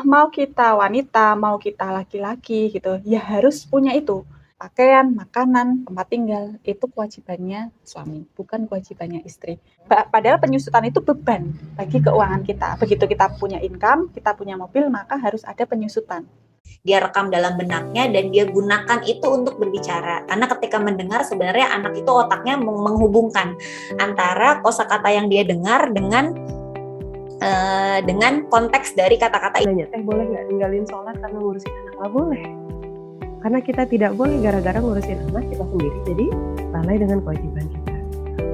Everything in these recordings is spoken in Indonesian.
mau kita wanita, mau kita laki-laki gitu, ya harus punya itu. Pakaian, makanan, tempat tinggal, itu kewajibannya suami, bukan kewajibannya istri. Padahal penyusutan itu beban bagi keuangan kita. Begitu kita punya income, kita punya mobil, maka harus ada penyusutan. Dia rekam dalam benaknya dan dia gunakan itu untuk berbicara. Karena ketika mendengar sebenarnya anak itu otaknya menghubungkan antara kosakata yang dia dengar dengan konteks dari kata-kata itu. Boleh nggak ninggalin sholat karena ngurusin anak? Nggak boleh. Karena kita tidak boleh gara-gara ngurusin anak kita sendiri jadi lalai dengan kewajiban kita.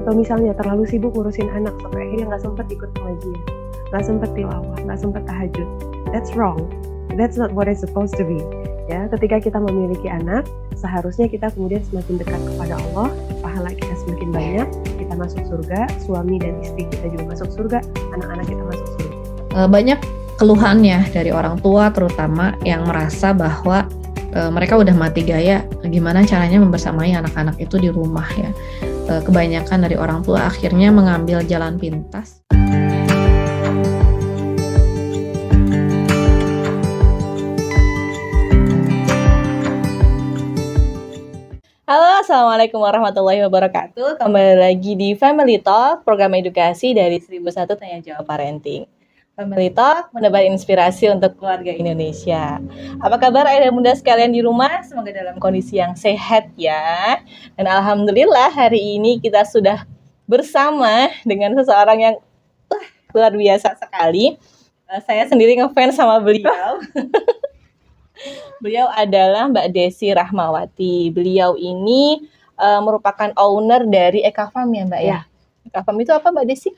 Atau misalnya terlalu sibuk ngurusin anak sampai akhirnya nggak sempat ikut pengajian, nggak sempat tilawah, nggak sempat tahajud. That's wrong. That's not what it's supposed to be. Ya, ketika kita memiliki anak, seharusnya kita kemudian semakin dekat kepada Allah, pahala kita semakin banyak, kita masuk surga, suami dan istri kita juga masuk surga, anak-anak kita masuk surga. Banyak keluhannya dari orang tua terutama yang merasa bahwa mereka udah mati gaya, gimana caranya membersamai anak-anak itu di rumah ya. Kebanyakan dari orang tua akhirnya mengambil jalan pintas. Halo, Assalamualaikum warahmatullahi wabarakatuh. Kembali lagi di Family Talk, program edukasi dari 1001 Tanya Jawab Parenting. Family Talk menebar inspirasi untuk keluarga Indonesia. Apa kabar ayah dan bunda sekalian di rumah? Semoga dalam kondisi yang sehat ya. Dan alhamdulillah hari ini kita sudah bersama dengan seseorang yang luar biasa sekali. Saya sendiri ngefans sama beliau. Beliau adalah Mbak Desi Rahmawati. Beliau ini merupakan owner dari Eka Farm ya Mbak ya? Eka Farm itu apa Mbak Desi?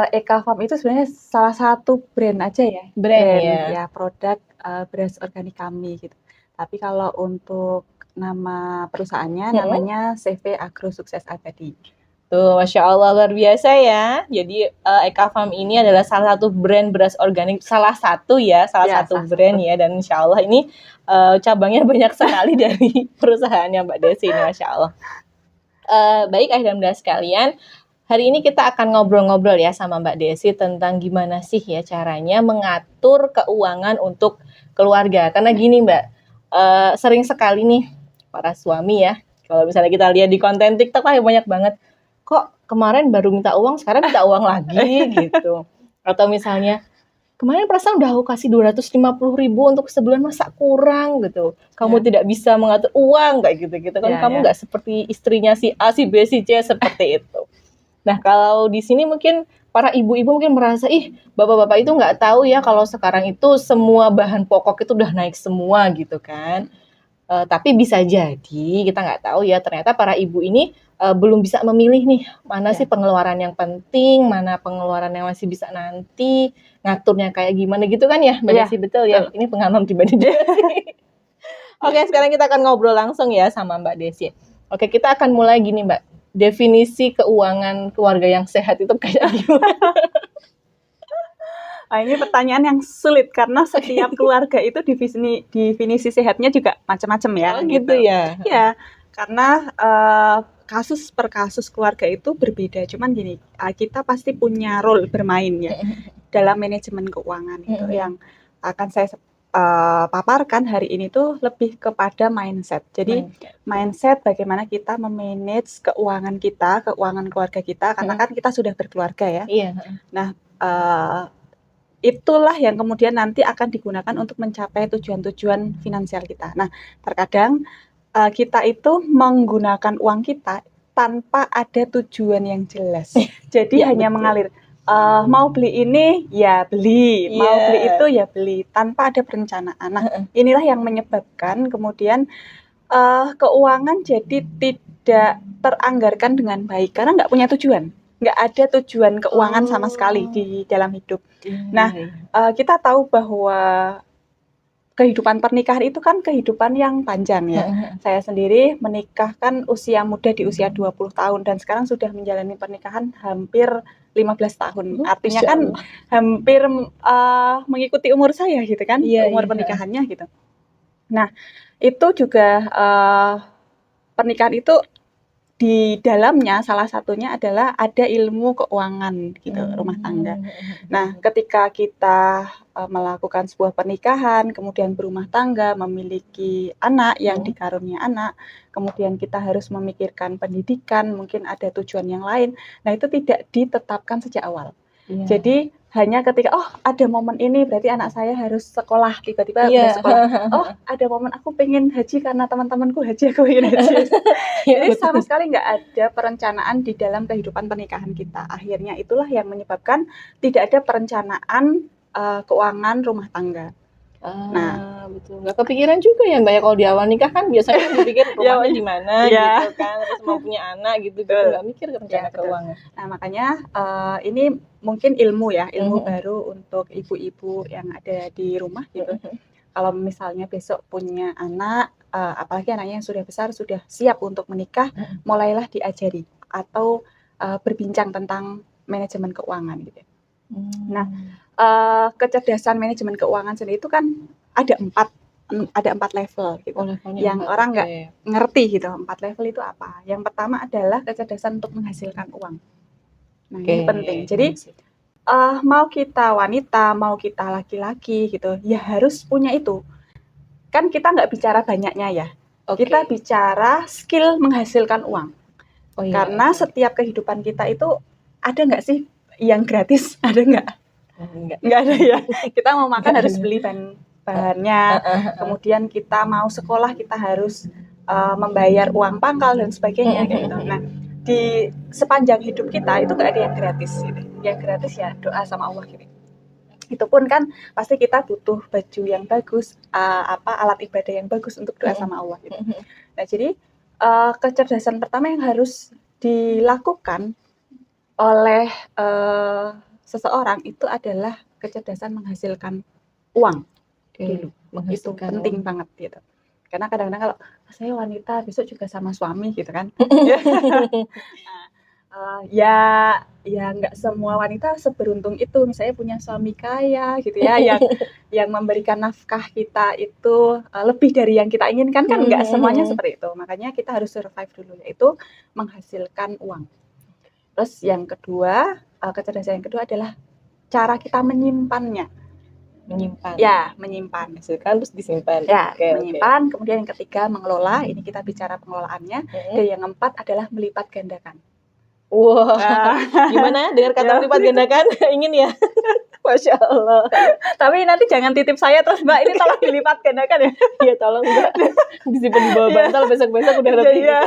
Eka Farm itu sebenarnya salah satu brand aja ya. Brand ya. Produk beras organik kami gitu. Tapi kalau untuk nama perusahaannya namanya CV Agro Sukses Abadi. Tuh, Masya Allah luar biasa ya. Jadi Eka Farm ini adalah salah satu brand beras organik, salah satu brand ya. Dan Insya Allah ini cabangnya banyak sekali dari perusahaannya Mbak Desi ini, Masya Allah. Baik ayah dan bunda sekalian, hari ini kita akan ngobrol-ngobrol ya sama Mbak Desi tentang gimana sih ya caranya mengatur keuangan untuk keluarga. Karena gini Mbak, sering sekali nih para suami ya, kalau misalnya kita lihat di konten TikTok banyak banget, kok kemarin baru minta uang, sekarang minta uang lagi gitu. Atau misalnya, kemarin perasaan udah aku kasih 250.000 untuk sebulan, masa kurang gitu. Kamu tidak bisa mengatur uang kayak gitu-gitu kan. Kamu nggak seperti istrinya si A, si B, si C seperti itu. Nah kalau di sini mungkin para ibu-ibu mungkin merasa, bapak-bapak itu nggak tahu ya kalau sekarang itu semua bahan pokok itu udah naik semua gitu kan. Tapi bisa jadi kita nggak tahu ya, ternyata para ibu ini belum bisa memilih nih mana sih pengeluaran yang penting, mana pengeluaran yang masih bisa nanti, ngaturnya kayak gimana gitu kan ya Mbak Desi, betul ya? Ini pengalaman pribadi Desi. Oke, sekarang kita akan ngobrol langsung ya sama Mbak Desi. Oke, kita akan mulai gini Mbak, definisi keuangan keluarga yang sehat itu kayak gimana? Ini pertanyaan yang sulit karena setiap keluarga itu definisi sehatnya juga macam-macam ya. Oh gitu ya? Ya, karena kasus per kasus keluarga itu berbeda. Cuman gini, kita pasti punya role bermain ya dalam manajemen keuangan itu yang akan saya paparkan hari ini tuh lebih kepada mindset. Jadi mindset bagaimana kita memanage keuangan kita, keuangan keluarga kita, karena kan kita sudah berkeluarga ya. Iya. Nah, itulah yang kemudian nanti akan digunakan untuk mencapai tujuan-tujuan finansial kita. Nah, terkadang kita itu menggunakan uang kita tanpa ada tujuan yang jelas. Jadi hanya mengalir. Mau beli ini ya beli, mau beli itu ya beli, tanpa ada perencanaan. Nah, inilah yang menyebabkan kemudian keuangan jadi tidak teranggarkan dengan baik karena nggak punya tujuan. Nggak ada tujuan keuangan sama sekali di dalam hidup. Nah, kita tahu bahwa kehidupan pernikahan itu kan kehidupan yang panjang ya. Saya sendiri menikah kan usia muda di usia 20 tahun dan sekarang sudah menjalani pernikahan hampir 15 tahun. Artinya kan hampir mengikuti umur saya gitu kan, umur pernikahannya gitu. Nah, itu juga pernikahan itu di dalamnya salah satunya adalah ada ilmu keuangan gitu, rumah tangga. Nah, ketika kita melakukan sebuah pernikahan, kemudian berumah tangga, memiliki anak yang dikaruniai anak, kemudian kita harus memikirkan pendidikan, mungkin ada tujuan yang lain. Nah, itu tidak ditetapkan sejak awal. Jadi hanya ketika ada momen ini berarti anak saya harus sekolah, tiba-tiba udah sekolah. Oh, ada momen aku pengen haji karena teman-temanku haji, aku pengen haji. Jadi sama sekali nggak ada perencanaan di dalam kehidupan pernikahan kita. Akhirnya itulah yang menyebabkan tidak ada perencanaan keuangan rumah tangga. Nah, betul. Nggak kepikiran juga ya Mbak ya, kalau di awal nikah kan biasanya kan dipikir rumahnya di mana gitu kan, terus mau punya anak gitu, nggak mikir rencana keuangan. Nah, makanya ini mungkin ilmu baru untuk ibu-ibu yang ada di rumah gitu. Kalau misalnya besok punya anak, apalagi anaknya yang sudah besar, sudah siap untuk menikah, mulailah diajari atau berbincang tentang manajemen keuangan gitu. Nah, kecerdasan manajemen keuangan sendiri itu kan ada empat level gitu. Yang orang nggak ngerti gitu, 4 level itu apa. Yang pertama adalah kecerdasan untuk menghasilkan uang. Nah, ini penting. Jadi mau kita wanita, mau kita laki-laki gitu, ya harus punya itu. Kan kita nggak bicara banyaknya ya, kita bicara skill menghasilkan uang. Karena setiap kehidupan kita itu ada nggak sih yang gratis? Ada nggak? Nggak ada ya. Kita mau makan harus beli bahannya, kemudian kita mau sekolah kita harus membayar uang pangkal dan sebagainya kayak gitu. Nah, di sepanjang hidup kita itu nggak ada yang gratis gitu. Yang gratis ya doa sama Allah gitu. Itu pun kan pasti kita butuh baju yang bagus, alat ibadah yang bagus untuk doa sama Allah gitu. Nah, jadi kecerdasan pertama yang harus dilakukan oleh seseorang itu adalah kecerdasan menghasilkan uang dulu. Itu penting banget gitu. Karena kadang-kadang kalau saya wanita besok juga sama suami gitu kan. Ya nggak semua wanita seberuntung itu, misalnya punya suami kaya gitu ya, yang memberikan nafkah kita itu lebih dari yang kita inginkan, kan nggak semuanya seperti itu. Makanya kita harus survive dulu, yaitu menghasilkan uang. Terus yang kedua, kecerdasan yang kedua adalah cara kita menyimpannya. Menyimpan. Hasilkan terus disimpan. Menyimpan. Kemudian yang ketiga mengelola. Ini kita bicara pengelolaannya. Dan yang keempat adalah melipat gandakan. Gimana dengar kata melipat gandakan? Ingin ya? Masya Allah. Tapi nanti jangan titip saya terus Mbak, ini tolong dilipat gandakan ya. Iya tolong Mbak. Disimpan di bawah bantal, besok-besok udah lebih gitu ya.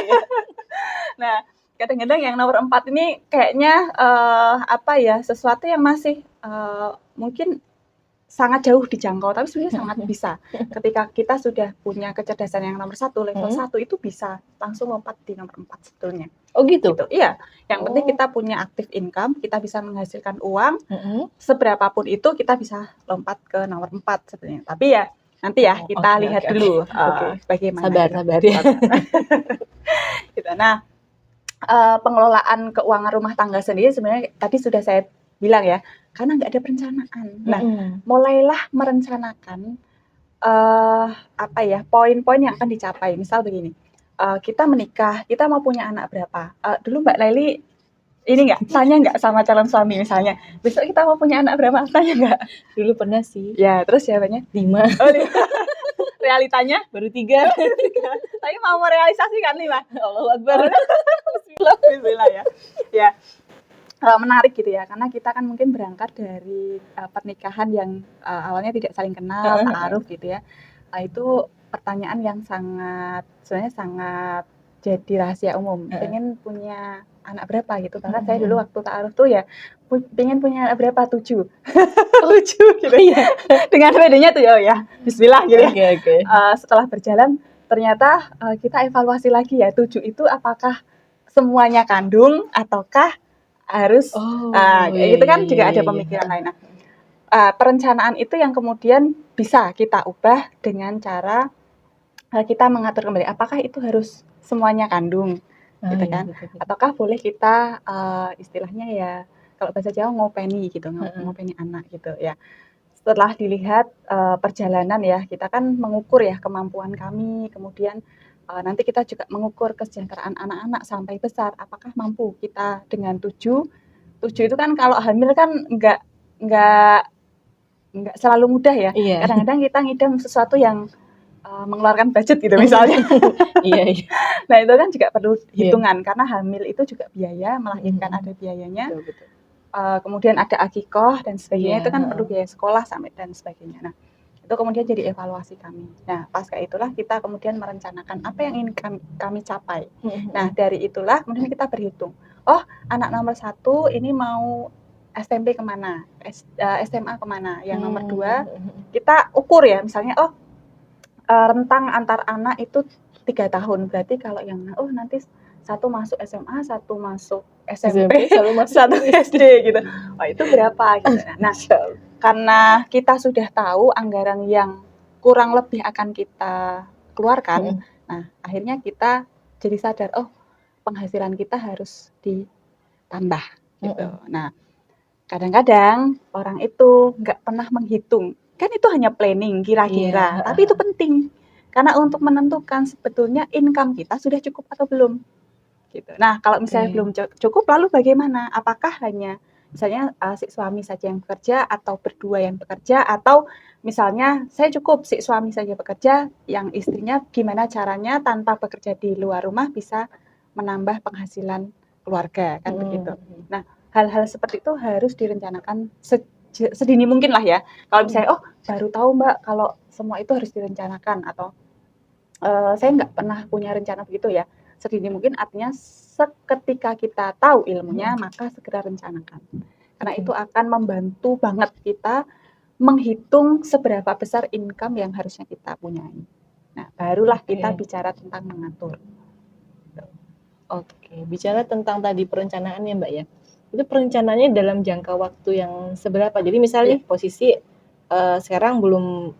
Nah, kadang-kadang yang nomor 4 ini kayaknya sesuatu yang masih mungkin sangat jauh dijangkau, tapi sebenarnya sangat bisa. Ketika kita sudah punya kecerdasan yang nomor 1, level 1 itu bisa langsung lompat di nomor 4 sebetulnya. Oh gitu? Iya, yang penting kita punya active income, kita bisa menghasilkan uang, seberapapun itu kita bisa lompat ke nomor 4 sebetulnya. Tapi ya nanti ya kita lihat dulu bagaimana. Sabar ya. Gitu. Nah, pengelolaan keuangan rumah tangga sendiri sebenarnya tadi sudah saya bilang ya, karena nggak ada perencanaan. Nah, mulailah merencanakan poin-poin yang akan dicapai. Misal begini, kita menikah, kita mau punya anak berapa? Dulu Mbak Laili ini tanya nggak sama calon suami misalnya, besok kita mau punya anak berapa? Tanya nggak? Dulu pernah sih. Ya, terus jawabannya 5. Realitanya baru 3. Tapi mau merealisasikan 5. Allahu Akbar. Bismillah ya. Ya. Menarik gitu ya, karena kita kan mungkin berangkat dari pernikahan yang awalnya tidak saling kenal, ta'aruf gitu ya. Itu pertanyaan yang sebenarnya sangat jadi rahasia umum. Pengen punya anak berapa gitu. Bahkan saya dulu waktu ta'aruf tuh ya pengen punya anak berapa, 7 gitu ya. Dengan bedanya tuh ya bismillah gitu ya. Okay. Setelah berjalan ternyata kita evaluasi lagi ya, 7 itu apakah semuanya kandung ataukah harus itu kan juga ada pemikiran lain. Nah, perencanaan itu yang kemudian bisa kita ubah dengan cara kita mengatur kembali apakah itu harus semuanya kandung gitu kan, ataukah boleh kita istilahnya ya kalau bahasa Jawa ngopeni gitu, ngopeni anak gitu ya. Setelah dilihat perjalanan ya, kita kan mengukur ya kemampuan kami, kemudian nanti kita juga mengukur kesejahteraan anak-anak sampai besar, apakah mampu kita dengan 7 itu kan kalau hamil kan nggak selalu mudah ya. Iya. Kadang-kadang kita ngidam sesuatu yang mengeluarkan budget gitu misalnya. Iya. Nah itu kan juga perlu Iya. hitungan karena hamil itu juga biaya, melahirkan ada biayanya. Betul. Kemudian ada akikoh dan sebagainya, Iya. itu kan perlu biaya sekolah sampai dan sebagainya. Nah itu kemudian jadi evaluasi kami. Nah pasca itulah kita kemudian merencanakan apa yang ingin kami capai. Nah dari itulah kemudian kita berhitung, oh anak nomor 1 ini mau SMP kemana, SMA kemana, yang nomor 2 kita ukur ya, misalnya rentang antar anak itu 3 tahun, berarti kalau yang nanti 1 masuk SMA, 1 masuk SMP, selalu masuk 1 SD gitu, itu berapa gitu. Nah karena kita sudah tahu anggaran yang kurang lebih akan kita keluarkan, nah akhirnya kita jadi sadar, penghasilan kita harus ditambah gitu. Nah kadang-kadang orang itu nggak pernah menghitung, kan itu hanya planning kira-kira, tapi itu penting karena untuk menentukan sebetulnya income kita sudah cukup atau belum gitu. Nah kalau misalnya belum cukup, lalu bagaimana? Apakah hanya misalnya si suami saja yang bekerja atau berdua yang bekerja, atau misalnya saya cukup si suami saja bekerja, yang istrinya gimana caranya tanpa bekerja di luar rumah bisa menambah penghasilan keluarga kan begitu. Nah hal-hal seperti itu harus direncanakan sedini mungkin lah ya. Kalau misalnya baru tahu Mbak kalau semua itu harus direncanakan, atau saya nggak pernah punya rencana begitu ya, sedini mungkin artinya seketika kita tahu ilmunya maka segera rencanakan, karena itu akan membantu banget kita menghitung seberapa besar income yang harusnya kita punyai. Nah barulah kita bicara tentang mengatur. Oke, bicara tentang tadi perencanaannya Mbak ya, itu perencanaannya dalam jangka waktu yang seberapa? Jadi misalnya posisi sekarang belum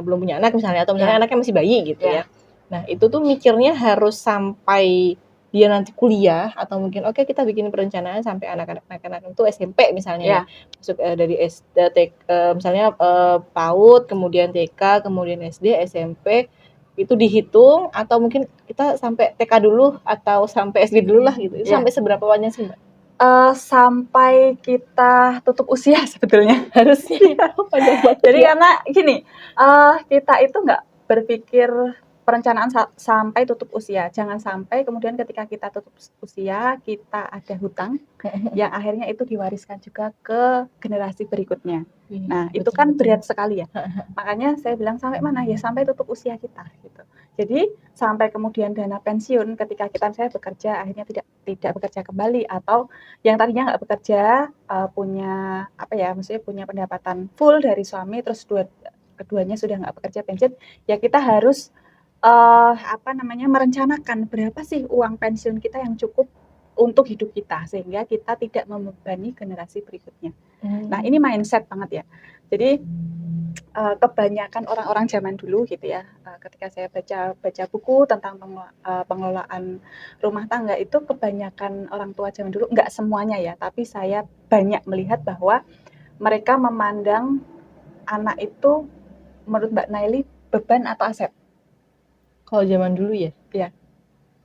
punya anak misalnya, atau misalnya anaknya masih bayi gitu ya. Nah itu tuh mikirnya harus sampai dia nanti kuliah, atau mungkin kita bikin perencanaan sampai anak-anak itu SMP misalnya, masuk dari SD, misalnya PAUD, kemudian TK, kemudian SD, SMP, itu dihitung, atau mungkin kita sampai TK dulu atau sampai SD dulu lah gitu. Itu sampai seberapa banyak sih Mbak? Sampai kita tutup usia sebetulnya harusnya. Jadi karena gini, kita itu nggak berpikir perencanaan sampai tutup usia. Jangan sampai kemudian ketika kita tutup usia kita ada hutang yang akhirnya itu diwariskan juga ke generasi berikutnya. Nah itu kan berat sekali ya. Makanya saya bilang sampai mana ya, sampai tutup usia kita gitu. Jadi sampai kemudian dana pensiun ketika kita bekerja akhirnya tidak bekerja kembali, atau yang tadinya nggak bekerja punya maksudnya punya pendapatan full dari suami, terus keduanya sudah nggak bekerja pensiun, ya kita harus merencanakan berapa sih uang pensiun kita yang cukup untuk hidup kita sehingga kita tidak membebani generasi berikutnya. Nah ini mindset banget ya. Jadi kebanyakan orang-orang zaman dulu gitu ya, ketika saya baca buku tentang pengelolaan rumah tangga, itu kebanyakan orang tua zaman dulu, nggak semuanya ya, tapi saya banyak melihat bahwa mereka memandang anak itu, menurut Mbak Naili, beban atau aset. Kalau zaman dulu ya? Iya.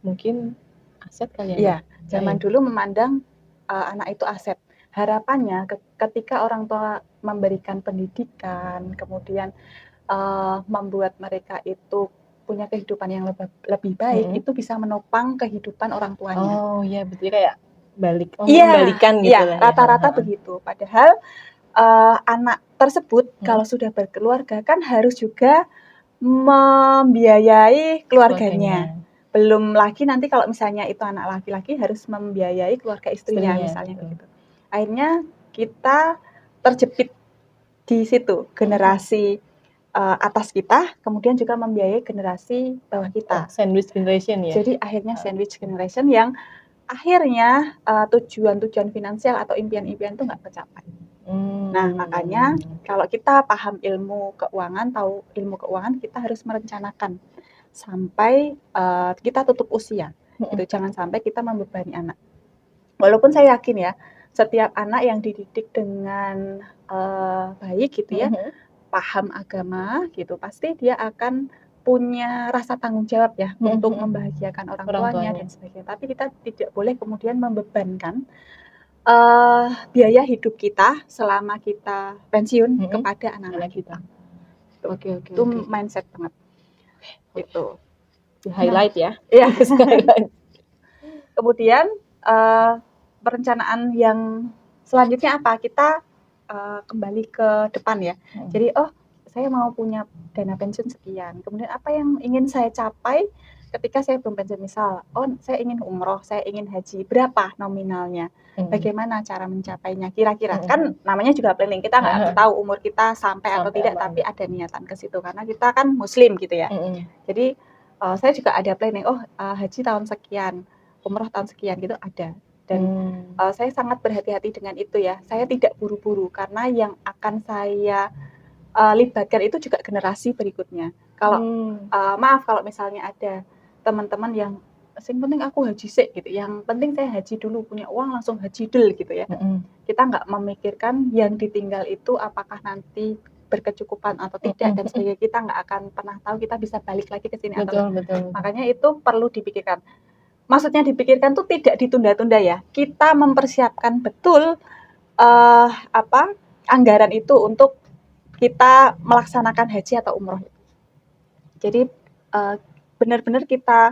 Mungkin aset kali ya? Iya, zaman dulu memandang anak itu aset. Harapannya ketika orang tua memberikan pendidikan, kemudian membuat mereka itu punya kehidupan yang lebih baik, itu bisa menopang kehidupan orang tuanya. Oh iya, betul, kayak membalikan gitu lah. Iya, rata-rata begitu. Padahal anak tersebut kalau sudah berkeluarga kan harus juga membiayai keluarganya. Belum lagi nanti kalau misalnya itu anak laki-laki harus membiayai keluarga istrinya misalnya begitu. Akhirnya kita terjepit di situ, generasi atas kita, kemudian juga membiayai generasi bawah kita. Sandwich generation ya. Jadi akhirnya sandwich generation yang akhirnya tujuan-tujuan finansial atau impian-impian itu nggak tercapai. Nah makanya kalau kita paham ilmu keuangan, tahu ilmu keuangan, kita harus merencanakan sampai kita tutup usia. Gitu. Jangan sampai kita membebani anak. Walaupun saya yakin ya, setiap anak yang dididik dengan baik gitu ya, paham agama gitu, pasti dia akan punya rasa tanggung jawab ya untuk Mhm. membahagiakan orang Orang tuanya tuanya. dan sebagainya. Tapi kita tidak boleh kemudian membebankan biaya hidup kita selama kita pensiun kepada Anak anak-anak kita. kita. Oke. Itu mindset banget gitu. Di highlight ya. Iya. Highlight. Kemudian perencanaan yang selanjutnya apa? Kita kembali ke depan ya. Jadi saya mau punya dana pensiun sekian. Kemudian apa yang ingin saya capai ketika saya belum pensiun? Misal, saya ingin umroh, saya ingin haji. Berapa nominalnya? Bagaimana cara mencapainya? Kira-kira kan namanya juga planning. Kita nggak tahu umur kita sampai atau tidak, tapi ada niatan ke situ karena kita kan Muslim gitu ya. Jadi saya juga ada planning. Haji tahun sekian, umroh tahun sekian gitu ada. Dan saya sangat berhati-hati dengan itu ya. Saya tidak buru-buru karena yang akan saya libatkan itu juga generasi berikutnya. Kalau maaf kalau misalnya ada teman-teman yang yang penting aku haji sik gitu, yang penting saya haji dulu, punya uang langsung haji dul gitu ya. Kita nggak memikirkan yang ditinggal itu apakah nanti berkecukupan atau tidak dan sebagainya. Kita nggak akan pernah tahu kita bisa balik lagi ke sini atau Betul. makanya itu perlu dipikirkan. Maksudnya dipikirkan tuh tidak ditunda-tunda ya. Kita mempersiapkan betul anggaran itu untuk kita melaksanakan haji atau umroh. Jadi benar-benar kita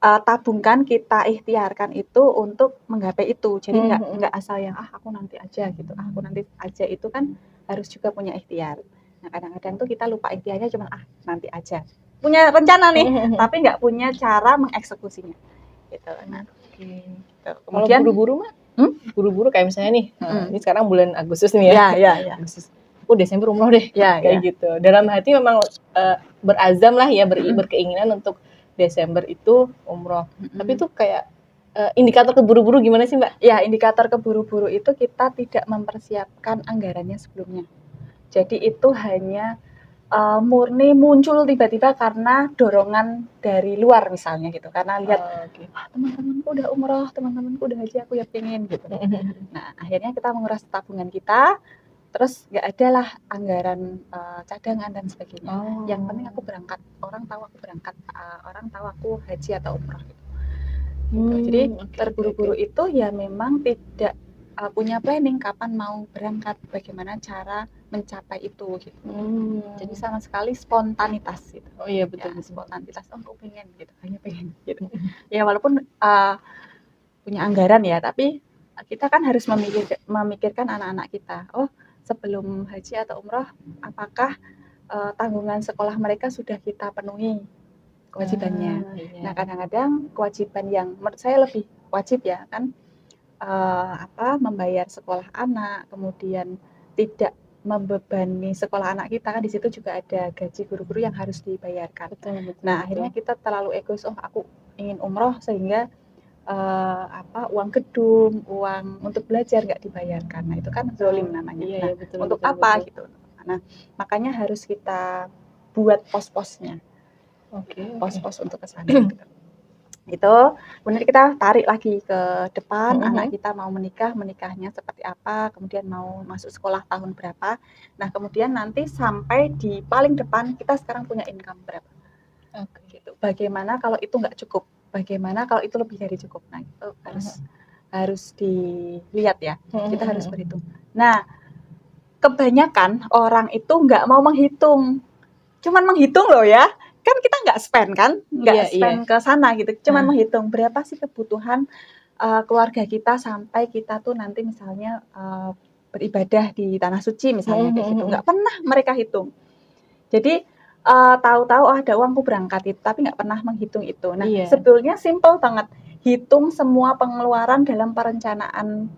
tabungkan, kita ikhtiarkan itu untuk menggapai itu. Jadi nggak asal yang aku nanti aja gitu. Aku nanti aja itu kan harus juga punya ikhtiar. Nah kadang-kadang tuh kita lupa ikhtiarnya cuma nanti aja. Punya rencana nih, tapi nggak punya cara mengeksekusinya. Gitu. Nah, gitu. Kemudian kalau buru-buru mah? Buru-buru kayak misalnya nih, ini sekarang bulan Agustus nih ya. Ya. Agustus. Desember umroh deh, ya. gitu. Dalam hati memang berazam lah ya, berkeinginan untuk Desember itu umroh. Tapi itu kayak indikator keburu-buru gimana sih Mbak? Ya, indikator keburu-buru itu kita tidak mempersiapkan anggarannya sebelumnya. Jadi itu hanya murni muncul tiba-tiba karena dorongan dari luar misalnya gitu. Karena lihat teman-temanku udah umroh, teman-temanku udah haji, aku ya pengen gitu. Nah, akhirnya kita menguras tabungan kita. Terus nggak ada lah anggaran cadangan dan sebagainya. Yang penting aku berangkat, orang tahu aku berangkat, orang tahu aku haji atau umroh gitu. Jadi terburu-buru itu ya memang tidak punya planning kapan mau berangkat, bagaimana cara mencapai itu gitu. Jadi sama sekali spontanitas gitu. Oh iya betul. Ya, spontanitas. Aku pengen gitu, hanya pengen gitu. Ya walaupun punya anggaran ya, tapi kita kan harus memikirkan anak-anak kita. Sebelum haji atau umroh, apakah tanggungan sekolah mereka sudah kita penuhi kewajibannya? Nah, kadang-kadang kewajiban yang menurut saya lebih wajib ya kan, membayar sekolah anak, kemudian tidak membebani sekolah anak kita kan di situ juga ada gaji guru-guru yang harus dibayarkan. Betul. Nah, akhirnya kita terlalu egois. Aku ingin umroh sehingga uang gedung, uang untuk belajar nggak dibayarkan. Nah, itu kan zolim namanya. Iya, betul, untuk betul, apa betul. gitu. Nah, makanya harus kita buat pos-posnya. Pos-pos untuk ke sana gitu. Itu kemudian kita tarik lagi ke depan, anak kita mau menikahnya seperti apa, kemudian mau masuk sekolah tahun berapa. Nah, kemudian nanti sampai di paling depan kita sekarang punya income berapa. Gitu. Bagaimana kalau itu nggak cukup? Bagaimana kalau itu lebih dari cukup? Nah, itu harus dilihat ya. Kita harus berhitung. Nah, kebanyakan orang itu nggak mau menghitung. Cuman menghitung loh ya. Kan kita nggak spend kan? Nggak spend ke sana gitu. Cuman menghitung berapa sih kebutuhan keluarga kita sampai kita tuh nanti misalnya beribadah di tanah suci misalnya kayak gitu. Nggak pernah mereka hitung. Jadi tahu-tahu ada uangku berangkat itu, tapi nggak pernah menghitung itu. Nah, sebetulnya simple banget. Hitung semua pengeluaran dalam perencanaan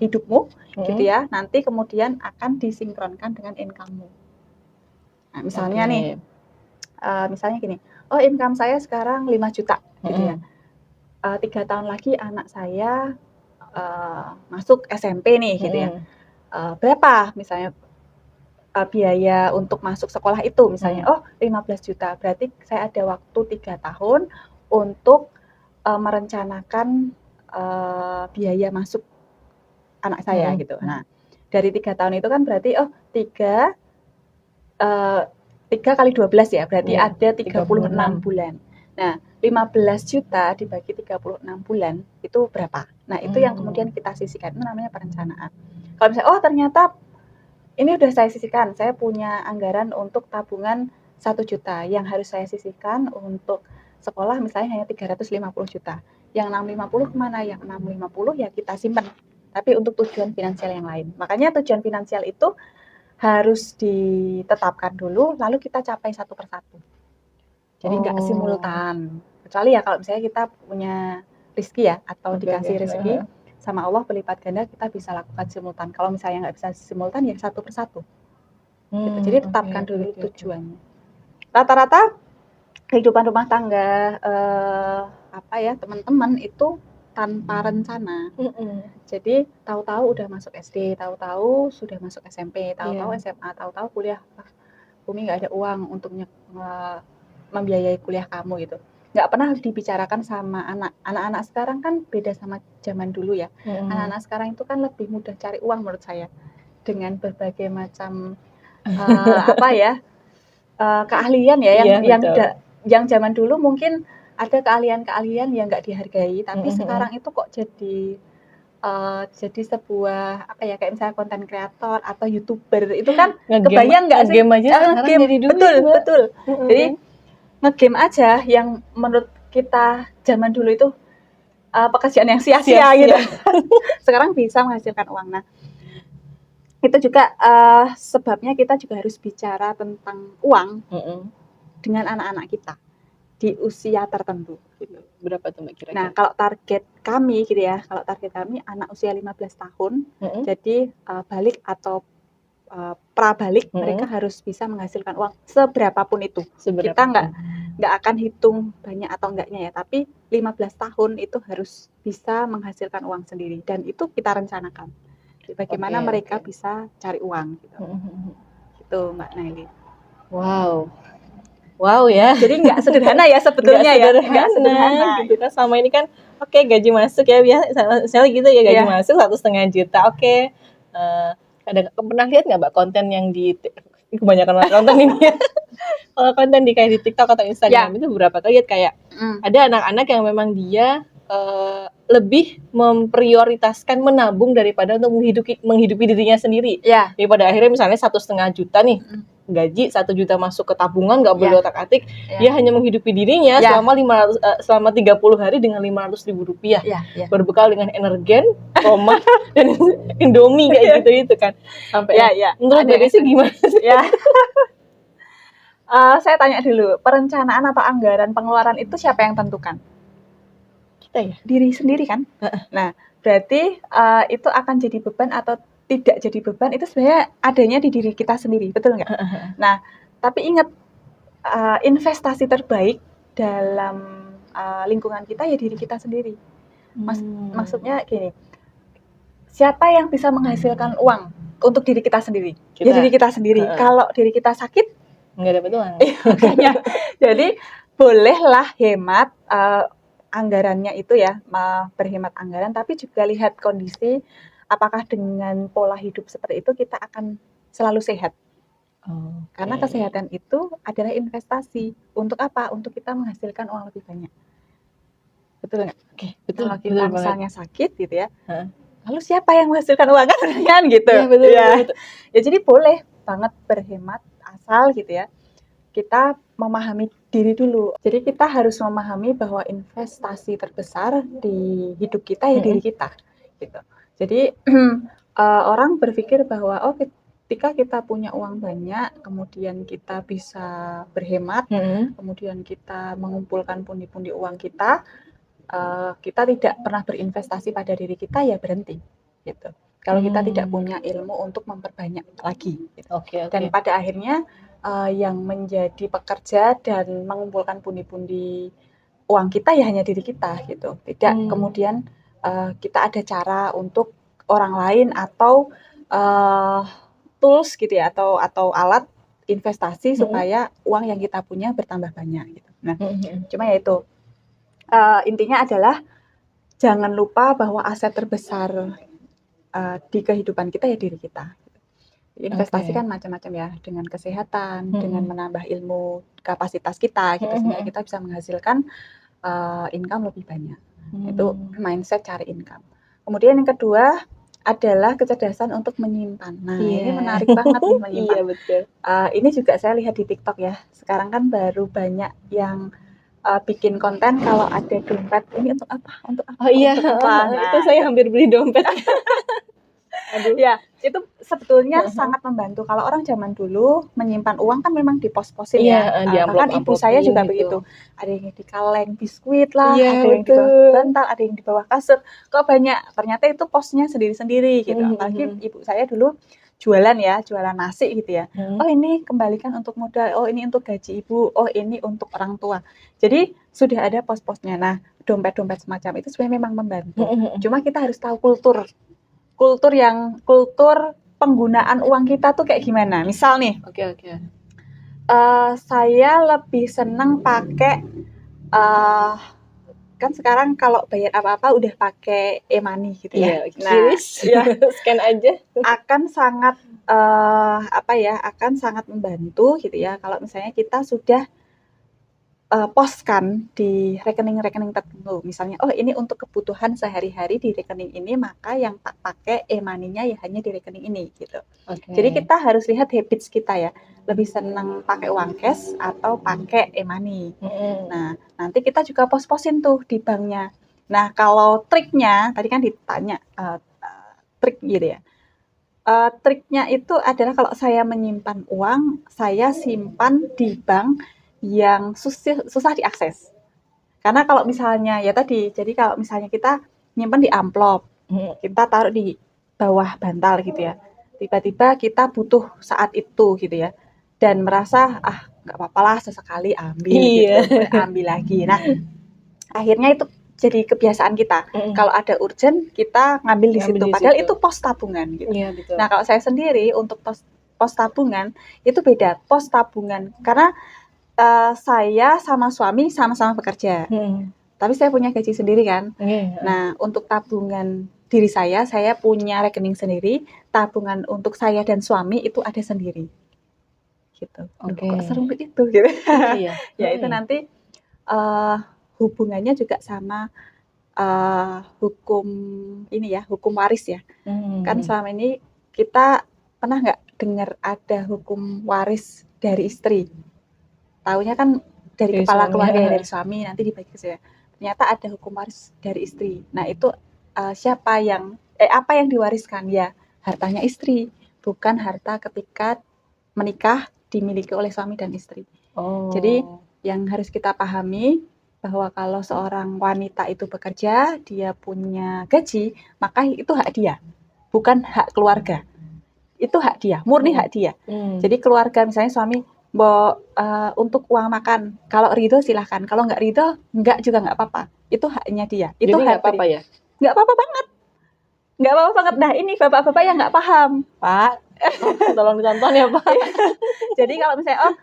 hidupmu, gitu ya. Nanti kemudian akan disinkronkan dengan income-mu. Nah, misalnya nih, misalnya gini, income saya sekarang 5 juta, gitu ya. 3 tahun lagi anak saya masuk SMP nih, gitu ya. Berapa misalnya biaya untuk masuk sekolah itu misalnya 15 juta, berarti saya ada waktu 3 tahun untuk merencanakan biaya masuk anak saya gitu. Nah, dari 3 tahun itu kan berarti 3 3 kali 12 ya, berarti Iya, ada 36 36. bulan. Nah, 15 juta dibagi 36 bulan itu berapa? Nah, itu yang kemudian kita sisihkan, itu namanya perencanaan. Kalau misalnya, oh ternyata ini udah saya sisihkan, saya punya anggaran untuk tabungan 1 juta, yang harus saya sisihkan untuk sekolah misalnya hanya 350 juta. Yang 650 kemana? Yang 650 ya kita simpan, tapi untuk tujuan finansial yang lain. Makanya tujuan finansial itu harus ditetapkan dulu, lalu kita capai satu persatu. Jadi nggak simultan. Kecuali ya kalau misalnya kita punya rezeki ya, atau dikasih rezeki sama Allah berlipat ganda, kita bisa lakukan simultan. Kalau misalnya nggak bisa simultan ya satu persatu. Gitu. Jadi tetapkan dulu tujuannya. Rata-rata kehidupan rumah tangga teman-teman itu tanpa rencana. Jadi tahu-tahu udah masuk SD, tahu-tahu sudah masuk SMP, tahu-tahu SMA, tahu-tahu kuliah. Umi nggak ada uang untuk membiayai kuliah kamu gitu. Nggak pernah dibicarakan sama anak-anak sekarang kan beda sama zaman dulu ya. Anak-anak sekarang itu kan lebih mudah cari uang menurut saya, dengan berbagai macam keahlian ya yang zaman dulu mungkin ada keahlian-keahlian yang nggak dihargai, tapi sekarang itu kok jadi sebuah kayak misalnya konten kreator atau YouTuber itu kan kebayang nggak sih? Game aja sekarang jadi duit. Betul. Jadi nge-game aja yang menurut kita zaman dulu itu pekerjaan yang sia-sia gitu. Sekarang bisa menghasilkan uang. Nah, itu juga sebabnya kita juga harus bicara tentang uang dengan anak-anak kita di usia tertentu gitu. Berapa tuh Mbak kira-kira? Nah, kalau target kami gitu ya, anak usia 15 tahun, jadi balik atau prabalik mereka harus bisa menghasilkan uang seberapapun itu. Kita nggak akan hitung banyak atau enggaknya ya, tapi 15 tahun itu harus bisa menghasilkan uang sendiri, dan itu kita rencanakan. Bagaimana mereka bisa cari uang gitu. Gitu Mbak Naili. Wow ya. Jadi nggak sederhana ya sebetulnya nggak sederhana gitu kan. Selama ini kan gaji masuk ya biasa, misalnya gitu ya, gaji masuk 1,5 juta. Kadang pernah lihat nggak Mbak konten yang di kebanyakan konten ini ya. Kalau konten kayak di TikTok atau Instagram itu beberapa kali lihat kayak ada anak-anak yang memang dia lebih memprioritaskan menabung daripada untuk menghidupi dirinya sendiri. Jadi pada akhirnya misalnya 1,5 juta nih gaji, 1 juta masuk ke tabungan, nggak boleh otak-atik, dia hanya menghidupi dirinya selama 30 hari dengan 500.000 rupiah, berbekal dengan energen, Roma, dan Indomie kayak gitu kan. Sampai menurut Mbak Desi gimana sih? Saya tanya dulu, perencanaan atau anggaran pengeluaran itu siapa yang tentukan? Kita ya? Diri sendiri kan? Nah, berarti itu akan jadi beban atau tidak jadi beban itu sebenarnya adanya di diri kita sendiri, betul nggak? Nah, tapi ingat, investasi terbaik dalam lingkungan kita ya diri kita sendiri. Maksudnya gini, siapa yang bisa menghasilkan uang untuk diri kita sendiri? Ya diri kita sendiri. Kalau diri kita sakit, nggak dapat uang. Jadi bolehlah hemat anggarannya itu ya, berhemat anggaran, tapi juga lihat kondisi. Apakah dengan pola hidup seperti itu kita akan selalu sehat? Karena kesehatan itu adalah investasi. Untuk apa? Untuk kita menghasilkan uang lebih banyak. Betul nggak? Betul. Kalau kita misalnya sakit gitu ya, lalu siapa yang menghasilkan uang kan gitu? Betul. Ya jadi boleh banget berhemat asal gitu ya. Kita memahami diri dulu. Jadi kita harus memahami bahwa investasi terbesar di hidup kita ya diri kita gitu. Jadi orang berpikir bahwa ketika kita punya uang banyak, kemudian kita bisa berhemat, kemudian kita mengumpulkan pundi-pundi uang kita, kita tidak pernah berinvestasi pada diri kita, ya berhenti gitu. Kalau kita tidak punya ilmu untuk memperbanyak lagi gitu. Dan pada akhirnya yang menjadi pekerja dan mengumpulkan pundi-pundi uang kita ya hanya diri kita gitu. Tidak kemudian kita ada cara untuk orang lain atau tools gitu ya, atau alat investasi supaya uang yang kita punya bertambah banyak gitu. Nah, cuma ya itu intinya adalah jangan lupa bahwa aset terbesar di kehidupan kita ya diri kita. Investasi Oke. kan macam-macam ya, dengan kesehatan, Mm-mm. dengan menambah ilmu kapasitas kita gitu, sehingga Mm-mm. kita bisa menghasilkan income lebih banyak. Itu mindset cari income. Kemudian yang kedua adalah kecerdasan untuk menyimpan. Nah, ini Iya. menarik banget nih menyimpan. Iya betul. Ini juga saya lihat di TikTok ya. Sekarang kan baru banyak yang bikin konten kalau ada dompet ini untuk apa? Untuk apa? Oh iya, Untuk apa? itu Nah, saya hampir beli dompet. Aduh. ya, itu sebetulnya sangat membantu. Kalau orang zaman dulu menyimpan uang kan memang dipos-posin ya. Iya, di Bahkan ibu saya amplop-amplopin juga gitu. begitu. Ada yang di kaleng biskuit lah, Iya, ada yang di bawah betul. bantal, ada yang di bawah kasur. Kok banyak? Ternyata itu posnya sendiri-sendiri gitu. Apalagi ibu saya dulu jualan ya, jualan nasi gitu ya. Oh, ini kembalikan untuk modal, oh ini untuk gaji ibu, oh ini untuk orang tua. Jadi sudah ada pos-posnya. Nah, dompet-dompet semacam itu sebenarnya memang membantu. Cuma kita harus tahu kultur penggunaan uang kita tuh kayak gimana. Misal nih, Oke. saya lebih seneng pakai kan sekarang kalau bayar apa-apa udah pakai e-money gitu ya. Iya, Nah, QRIS. ya Scan aja. akan sangat akan sangat membantu gitu ya kalau misalnya kita sudah poskan di rekening-rekening tertentu. Misalnya, oh ini untuk kebutuhan sehari-hari di rekening ini, maka yang tak pakai e-money-nya ya hanya di rekening ini gitu. Oke. Jadi kita harus lihat habits kita ya. Lebih senang pakai uang cash atau pakai e-money. Nah, nanti kita juga pos-posin tuh di banknya. Nah, kalau triknya, tadi kan ditanya trik gitu ya. Triknya itu adalah kalau saya menyimpan uang, saya simpan di bank yang susah diakses. Karena kalau misalnya ya tadi, jadi kalau misalnya kita nyimpan di amplop, kita taruh di bawah bantal gitu ya. Tiba-tiba kita butuh saat itu gitu ya. Dan merasa nggak apa-apa lah sesekali ambil Iya. gitu, ambil lagi. Nah, akhirnya itu jadi kebiasaan kita. Kalau ada urgent kita ngambil di situ. Padahal itu pos tabungan gitu. Iya, betul. Nah, kalau saya sendiri untuk pos tabungan itu beda. Pos tabungan karena saya sama suami sama-sama bekerja. Tapi saya punya gaji sendiri kan. Nah, untuk tabungan diri saya punya rekening sendiri. Tabungan untuk saya dan suami itu ada sendiri. Gitu. Oke. Kok serumit itu gitu. Iya. Ya itu nanti hubungannya juga sama hukum ini ya, hukum waris ya. Kan selama ini kita pernah nggak dengar ada hukum waris dari istri? Taunya kan dari kepala keluarga ya, dari suami nanti dibagi ke saya. Ternyata ada hukum waris dari istri. Nah itu apa yang diwariskan ya hartanya istri, bukan harta ketika menikah dimiliki oleh suami dan istri. Jadi yang harus kita pahami bahwa kalau seorang wanita itu bekerja, dia punya gaji, maka itu hak dia, bukan hak keluarga. Itu hak dia, murni hak dia. Jadi keluarga misalnya suami untuk uang makan, kalau ridho silahkan, kalau nggak ridho juga nggak apa-apa. Itu haknya dia. Itu nggak apa-apa ya? Nggak apa-apa banget. Nggak apa-apa banget. Nah ini bapak-bapak yang nggak paham, Pak. Tolong ditonton ya Pak. Jadi kalau misalnya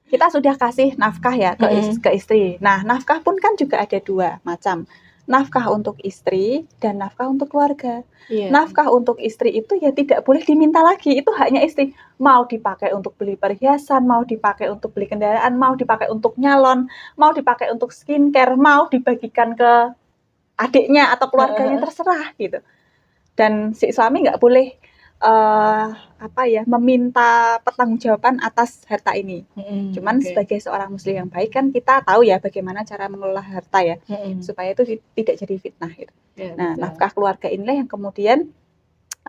kita sudah kasih nafkah ya ke istri. Nah nafkah pun kan juga ada dua macam. Nafkah untuk istri dan nafkah untuk keluarga. Nafkah untuk istri itu ya tidak boleh diminta lagi, itu haknya istri. Mau dipakai untuk beli perhiasan, mau dipakai untuk beli kendaraan, mau dipakai untuk nyalon, mau dipakai untuk skincare, mau dibagikan ke adiknya atau keluarganya, terserah gitu. Dan si suami nggak boleh meminta pertanggungjawaban atas harta ini. Cuman sebagai seorang muslim yang baik kan kita tahu ya bagaimana cara mengelola harta ya, supaya itu tidak jadi fitnah gitu. Nah, nafkah keluarga inilah yang kemudian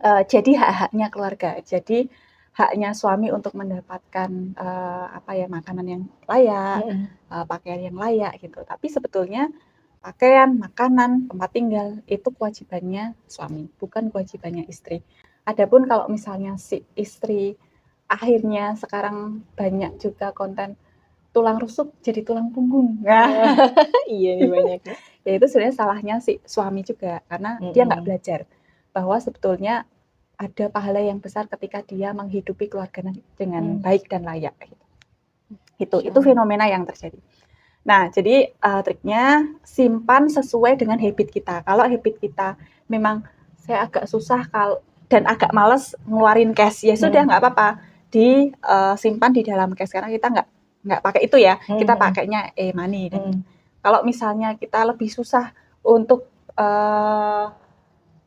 jadi hak-haknya keluarga. Jadi haknya suami untuk mendapatkan makanan yang layak, pakaian yang layak gitu. Tapi sebetulnya pakaian, makanan, tempat tinggal itu kewajibannya suami, bukan kewajibannya istri. Adapun kalau misalnya si istri akhirnya sekarang banyak juga konten tulang rusuk jadi tulang punggung. Nah, iya nih banyak. Ya itu sebenarnya salahnya si suami juga karena dia nggak belajar bahwa sebetulnya ada pahala yang besar ketika dia menghidupi keluarganya dengan baik dan layak. Itu fenomena yang terjadi. Nah, jadi triknya simpan sesuai dengan habit kita. Kalau habit kita memang saya agak susah dan agak males ngeluarin cash, ya sudah nggak apa-apa, disimpan di dalam cash karena kita nggak pakai itu ya, kita pakainya e-money. Dan kalau misalnya kita lebih susah untuk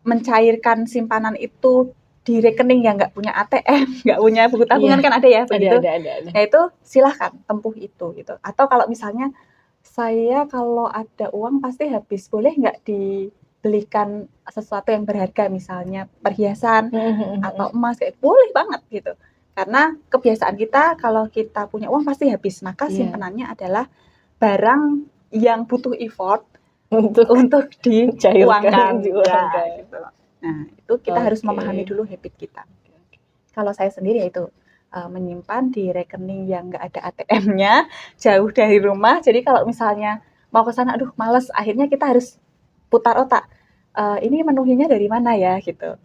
mencairkan simpanan itu di rekening yang nggak punya ATM, nggak punya buku tabungan, kan ada ya begitu. Ada. Nah itu silahkan tempuh itu gitu. Atau kalau misalnya saya kalau ada uang pasti habis, boleh nggak dibelikan sesuatu yang berharga, misalnya perhiasan atau emas, kayak boleh banget gitu. Karena kebiasaan kita kalau kita punya uang pasti habis, maka simpenannya adalah barang yang butuh effort untuk diuangkan. Ya, gitu. Nah itu kita harus memahami dulu habit kita. Kalau saya sendiri ya itu menyimpan di rekening yang nggak ada ATM-nya, jauh dari rumah. Jadi kalau misalnya mau ke sana, aduh males, akhirnya kita harus putar otak. Ini menuhinya dari mana ya gitu,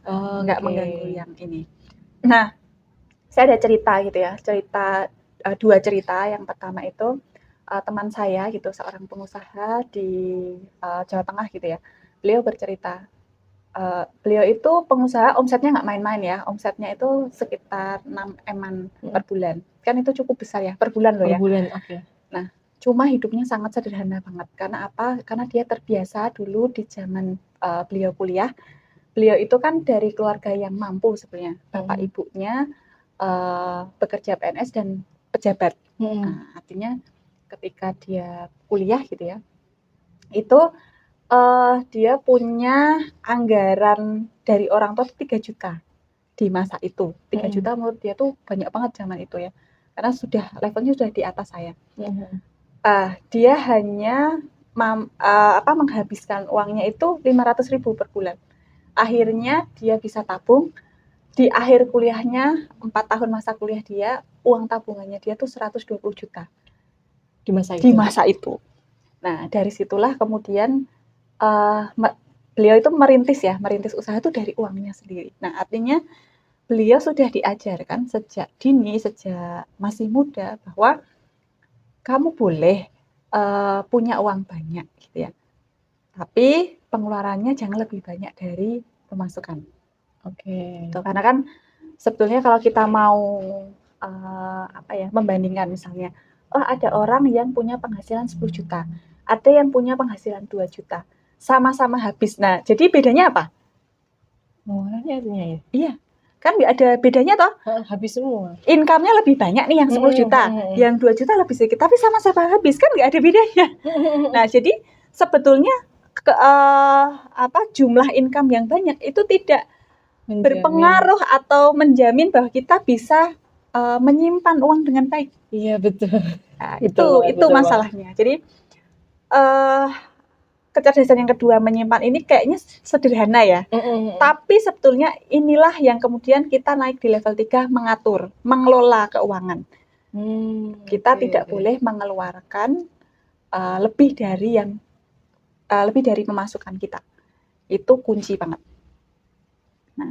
nggak mengganggu yang ini. Nah, saya ada cerita gitu ya, dua cerita. Yang pertama itu teman saya gitu, seorang pengusaha di Jawa Tengah gitu ya. Beliau bercerita. Beliau itu pengusaha, omsetnya nggak main-main ya, omsetnya itu sekitar 6 M-an per bulan, kan itu cukup besar ya, per bulan loh ya. Nah, cuma hidupnya sangat sederhana banget, karena apa? Karena dia terbiasa dulu di zaman beliau kuliah, beliau itu kan dari keluarga yang mampu sebenarnya, bapak ibunya bekerja PNS dan pejabat. Nah, artinya ketika dia kuliah gitu ya, itu dia punya anggaran dari orang tua 3 juta di masa itu. 3 juta menurut dia tuh banyak banget zaman itu ya. Karena levelnya sudah di atas saya. Dia hanya menghabiskan uangnya itu 500.000 per bulan. Akhirnya dia bisa tabung. Di akhir kuliahnya, 4 tahun masa kuliah dia, uang tabungannya dia tuh 120 juta. Di masa itu. Nah, dari situlah kemudian beliau itu merintis usaha itu dari uangnya sendiri. Nah, artinya beliau sudah diajarkan sejak dini, sejak masih muda, bahwa kamu boleh punya uang banyak gitu ya, tapi pengeluarannya jangan lebih banyak dari pemasukan. Gitu. Karena kan sebetulnya kalau kita mau membandingkan, misalnya, ada orang yang punya penghasilan 10 juta, ada yang punya penghasilan 2 juta. Sama-sama habis. Nah, jadi bedanya apa? Pengeluarannya artinya ya? Iya, kan nggak ada bedanya toh. Habis semua. Income-nya lebih banyak nih yang 10 juta, yang 2 juta lebih sedikit, tapi sama-sama habis, kan nggak ada bedanya. Nah, jadi sebetulnya jumlah income yang banyak itu tidak berpengaruh atau menjamin bahwa kita bisa menyimpan uang dengan baik. Iya, betul. Nah, itu masalahnya. Jadi kecerdasan yang kedua menyimpan ini kayaknya sederhana ya. Tapi sebetulnya inilah yang kemudian kita naik di level 3, mengelola keuangan. Kita tidak boleh mengeluarkan lebih dari pemasukan kita. Itu kunci banget. Nah,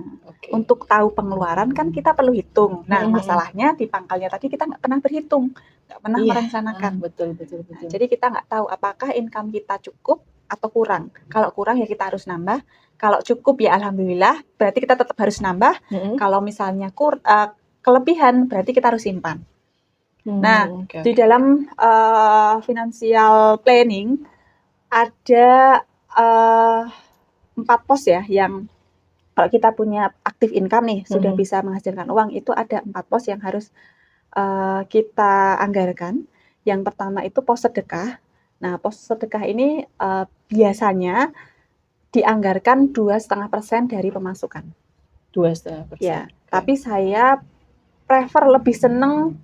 untuk tahu pengeluaran kan kita perlu hitung. Nah, masalahnya di pangkalnya tadi kita nggak pernah berhitung, nggak pernah merencanakan. Betul. Nah, jadi kita nggak tahu apakah income kita cukup atau kurang. Kalau kurang ya kita harus nambah. Kalau cukup ya alhamdulillah, berarti kita tetap harus nambah. Kalau misalnya kelebihan, berarti kita harus simpan. Nah, di dalam financial planning ada 4 pos ya, yang kalau kita punya active income nih, sudah bisa menghasilkan uang, itu ada 4 pos yang harus kita anggarkan. Yang pertama itu pos sedekah. Nah, pos sedekah ini biasanya dianggarkan 2,5% dari pemasukan. 2,5%. Ya, tapi saya prefer, lebih seneng,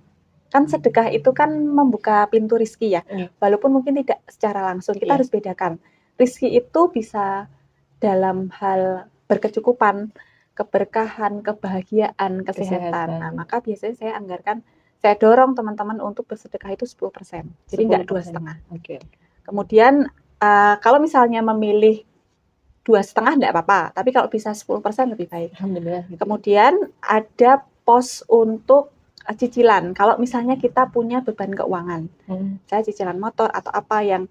kan sedekah itu kan membuka pintu rezeki ya. Walaupun mungkin tidak secara langsung, kita harus bedakan. Rezeki itu bisa dalam hal berkecukupan, keberkahan, kebahagiaan, kesehatan. Nah, maka biasanya saya dorong teman-teman untuk bersedekah itu 10%. Jadi enggak 2,5%. Kemudian kalau misalnya memilih 2,5% enggak apa-apa, tapi kalau bisa 10% lebih baik. Alhamdulillah. Kemudian ada pos untuk cicilan. Kalau misalnya kita punya beban keuangan, saya cicilan motor atau apa yang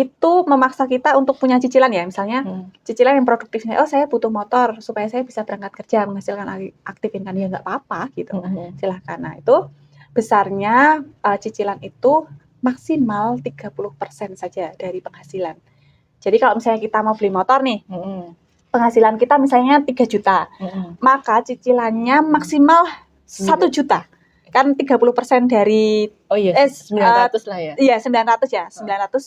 itu memaksa kita untuk punya cicilan ya, misalnya cicilan yang produktifnya, oh saya butuh motor supaya saya bisa berangkat kerja menghasilkan aktif income, ya nggak apa-apa gitu, silahkan. Nah itu besarnya cicilan itu maksimal 30% saja dari penghasilan. Jadi kalau misalnya kita mau beli motor nih, penghasilan kita misalnya 3 juta, maka cicilannya maksimal 1 juta. Kan 30% dari 900 lah ya. Iya, 900 ya. 900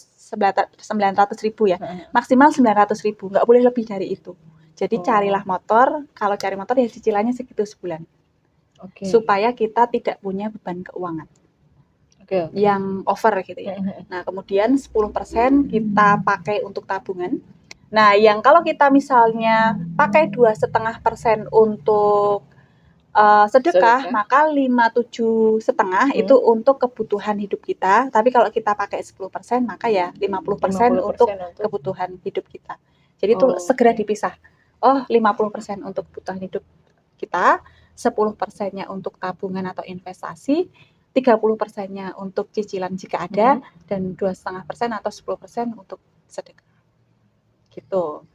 ribu ya. Maksimal 900 ribu, nggak boleh lebih dari itu. Jadi carilah motor, kalau cari motor ya cicilannya segitu sebulan. Supaya kita tidak punya beban keuangan. Yang over gitu ya. Nah, kemudian 10% kita pakai untuk tabungan. Nah, yang kalau kita misalnya pakai 2,5% untuk sedekah, maka 57,5 itu untuk kebutuhan hidup kita. Tapi kalau kita pakai 10%, maka ya 50% untuk kebutuhan hidup kita. Jadi itu segera dipisah. 50% untuk kebutuhan hidup kita, 10%-nya untuk tabungan atau investasi, 30%-nya untuk cicilan jika ada, dan 2,5% atau 10% untuk sedekah. Gitu.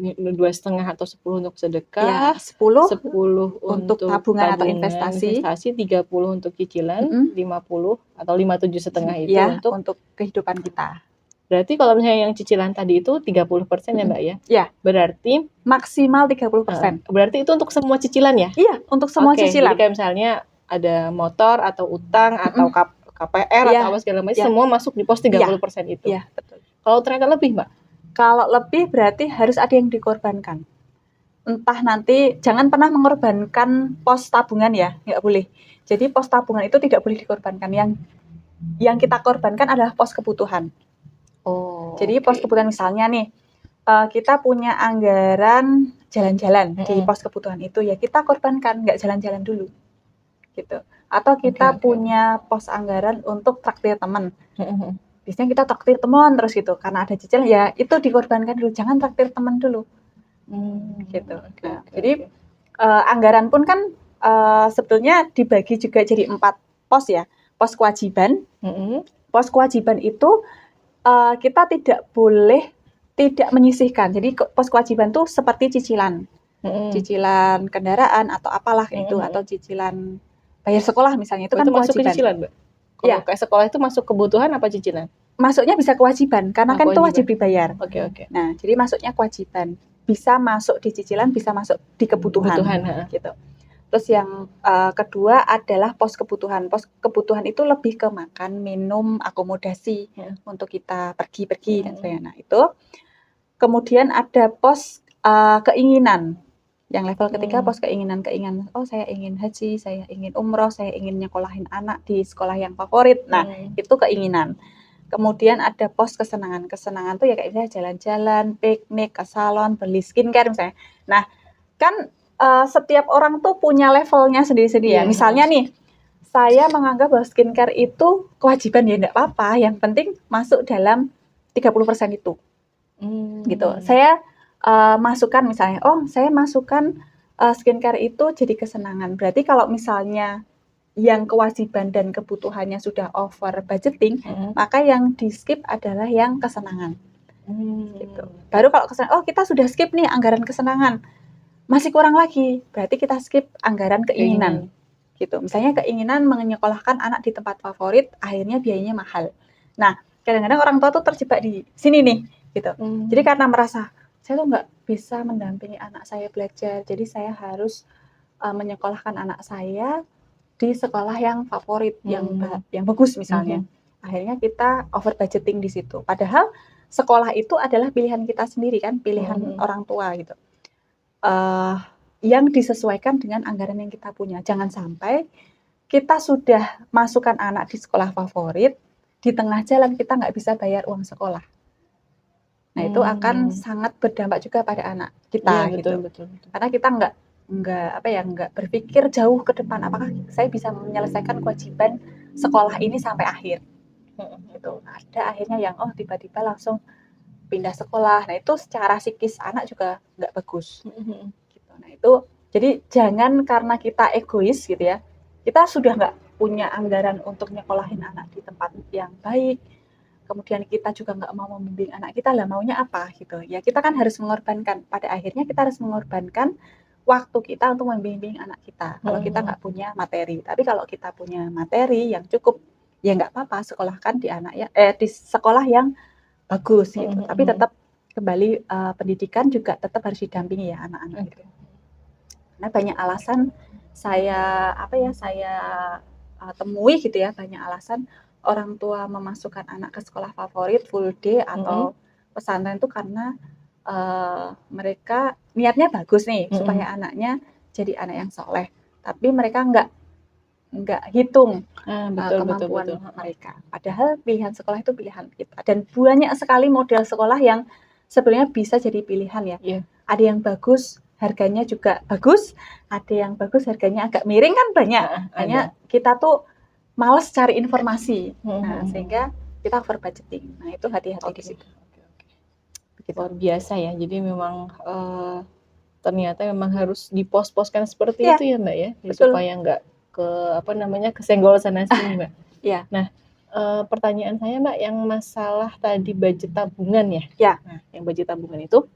2,5 atau 10 untuk sedekah, 10 untuk tabungan atau investasi, 30 untuk cicilan, 50 atau 57,5 itu untuk kehidupan kita. Berarti kalau misalnya yang cicilan tadi itu 30% ya Mbak ya? Iya. Berarti maksimal 30%. Berarti itu untuk semua cicilan ya? Iya, untuk semua cicilan. Jadi kayak misalnya ada motor atau utang atau KPR atau apa segala macam, semua masuk di pos 30% itu. Iya, betul. Kalau ternyata lebih Mbak? Kalau lebih berarti harus ada yang dikorbankan. Entah nanti, jangan pernah mengorbankan pos tabungan ya, nggak boleh. Jadi pos tabungan itu tidak boleh dikorbankan. Yang kita korbankan adalah pos kebutuhan. Jadi pos kebutuhan misalnya nih, kita punya anggaran jalan-jalan di pos kebutuhan itu, ya kita korbankan, nggak jalan-jalan dulu. Gitu. Atau kita punya pos anggaran untuk traktir teman. Biasanya kita traktir teman terus gitu, karena ada cicilan ya itu dikorbankan dulu, jangan traktir teman dulu. Gitu. Jadi anggaran pun kan sebetulnya dibagi juga jadi 4 pos ya. Pos kewajiban. Pos kewajiban itu kita tidak boleh tidak menyisihkan. Jadi pos kewajiban tuh seperti cicilan. Cicilan kendaraan atau apalah itu, atau cicilan bayar sekolah misalnya, itu kan masuk kewajiban. Ke cicilan, Mbak? Kalau kayak sekolah itu masuk kebutuhan apa cicilan? Masuknya bisa kewajiban, karena kan itu wajib dibayar. Oke. Nah, jadi masuknya kewajiban. Bisa masuk di cicilan, bisa masuk di kebutuhan. Gitu. Terus yang kedua adalah pos kebutuhan. Pos kebutuhan itu lebih ke makan, minum, akomodasi untuk kita pergi-pergi dan sebagainya. Nah, itu. Kemudian ada pos keinginan. Yang level ketiga pos keinginan. Oh, saya ingin haji, saya ingin umroh, saya ingin nyekolahin anak di sekolah yang favorit. Nah, itu keinginan. Kemudian ada pos kesenangan. Kesenangan tuh ya kayak misalnya jalan-jalan, piknik, ke salon, beli skincare misalnya. Nah, kan setiap orang tuh punya levelnya sendiri-sendiri ya. Misalnya nih, saya menganggap bahwa skincare itu kewajiban, ya enggak apa-apa. Yang penting masuk dalam 30% itu. Gitu. Saya masukkan misalnya, saya masukkan skincare itu jadi kesenangan. Berarti kalau misalnya yang kewajiban dan kebutuhannya sudah over budgeting, maka yang di skip adalah yang kesenangan. Gitu. Baru kalau kesenangan, kita sudah skip nih anggaran kesenangan, masih kurang lagi, berarti kita skip anggaran keinginan. Gitu. Misalnya keinginan menyekolahkan anak di tempat favorit, akhirnya biayanya mahal. Nah, kadang-kadang orang tua tuh terjebak di sini nih, gitu. Jadi karena merasa saya tuh nggak bisa mendampingi anak saya belajar, jadi saya harus menyekolahkan anak saya di sekolah yang favorit, yang bagus misalnya. Akhirnya kita over budgeting di situ. Padahal sekolah itu adalah pilihan kita sendiri kan, pilihan orang tua gitu. Yang disesuaikan dengan anggaran yang kita punya. Jangan sampai kita sudah masukkan anak di sekolah favorit, di tengah jalan kita nggak bisa bayar uang sekolah. Nah, itu akan sangat berdampak juga pada anak kita gitu. Betul. Karena kita nggak berpikir jauh ke depan, apakah saya bisa menyelesaikan kewajiban sekolah ini sampai akhir. Gitu. Ada akhirnya yang tiba-tiba langsung pindah sekolah. Nah, itu secara psikis anak juga nggak bagus. Gitu. Nah, itu jadi jangan karena kita egois gitu ya. Kita sudah nggak punya anggaran untuk nyekolahin anak di tempat yang baik. kemudian kita juga nggak mau membimbing anak kita, lah maunya apa gitu. Ya kita kan harus mengorbankan, pada akhirnya kita harus mengorbankan waktu kita untuk membimbing anak kita kalau kita nggak punya materi. Tapi kalau kita punya materi yang cukup, ya nggak apa-apa, sekolahkan di di sekolah yang bagus gitu. Tapi tetap kembali pendidikan juga tetap harus didampingi ya anak-anak gitu. Karena banyak alasan saya temui gitu ya, banyak alasan orang tua memasukkan anak ke sekolah favorit full day atau pesantren itu karena mereka niatnya bagus nih supaya anaknya jadi anak yang soleh, tapi mereka nggak hitung kemampuan mereka. Padahal pilihan sekolah itu pilihan kita, dan banyak sekali model sekolah yang sebenarnya bisa jadi pilihan ya. Ada yang bagus, harganya juga bagus, ada yang bagus harganya agak miring kan banyak. Hanya kita tuh males cari informasi, nah sehingga kita over budgeting. Nah itu hati-hati di situ. Luar biasa ya. Jadi memang ternyata memang harus dipos-poskan seperti itu ya Mbak ya, supaya nggak kesenggol sana sini Mbak. Nah pertanyaan saya Mbak, yang masalah tadi budget tabungan ya. Nah, yang budget tabungan itu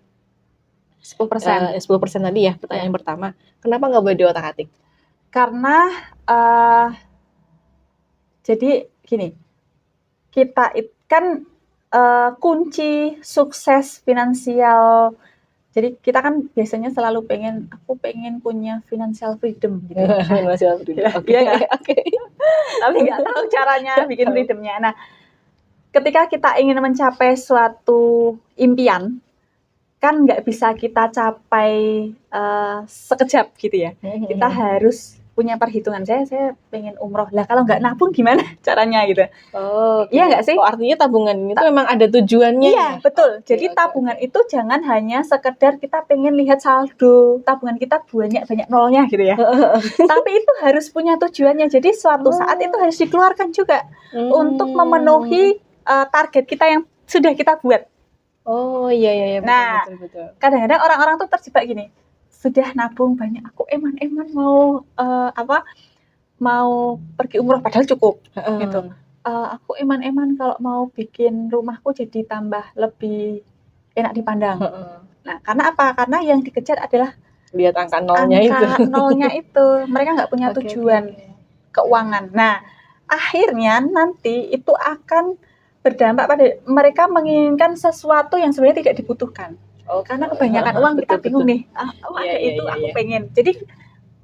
10% tadi ya. Pertanyaan pertama, kenapa nggak boleh diotak-atik? Karena jadi gini, kita kan kunci sukses finansial. Jadi kita kan biasanya selalu aku pengen punya financial freedom gitu. Financial freedom. Oke. Tapi nggak tahu caranya bikin freedomnya. Nah, ketika kita ingin mencapai suatu impian, kan nggak bisa kita capai sekejap gitu ya. Kita harus punya perhitungan. Saya pengen umroh. Lah kalau nggak nabung gimana caranya gitu. Iya nggak sih? Artinya tabungan itu memang ada tujuannya. Iya, betul. Jadi tabungan itu jangan hanya sekedar kita pengen lihat saldo tabungan kita banyak nolnya gitu ya. Tapi itu harus punya tujuannya. Jadi suatu saat itu harus dikeluarkan juga untuk memenuhi target kita yang sudah kita buat. Iya, nah, betul. Kadang-kadang orang-orang tuh terjebak gini, sudah nabung banyak, aku eman-eman mau pergi umroh padahal cukup gitu. Aku eman-eman kalau mau bikin rumahku jadi tambah lebih enak dipandang. Nah, karena apa? Karena yang dikejar adalah lihat angka nolnya itu. Mereka nggak punya tujuan keuangan. Nah, akhirnya nanti itu akan berdampak pada mereka menginginkan sesuatu yang sebenarnya tidak dibutuhkan. Karena kebanyakan uang kita bingung nih. Ada itu aku pengen. Jadi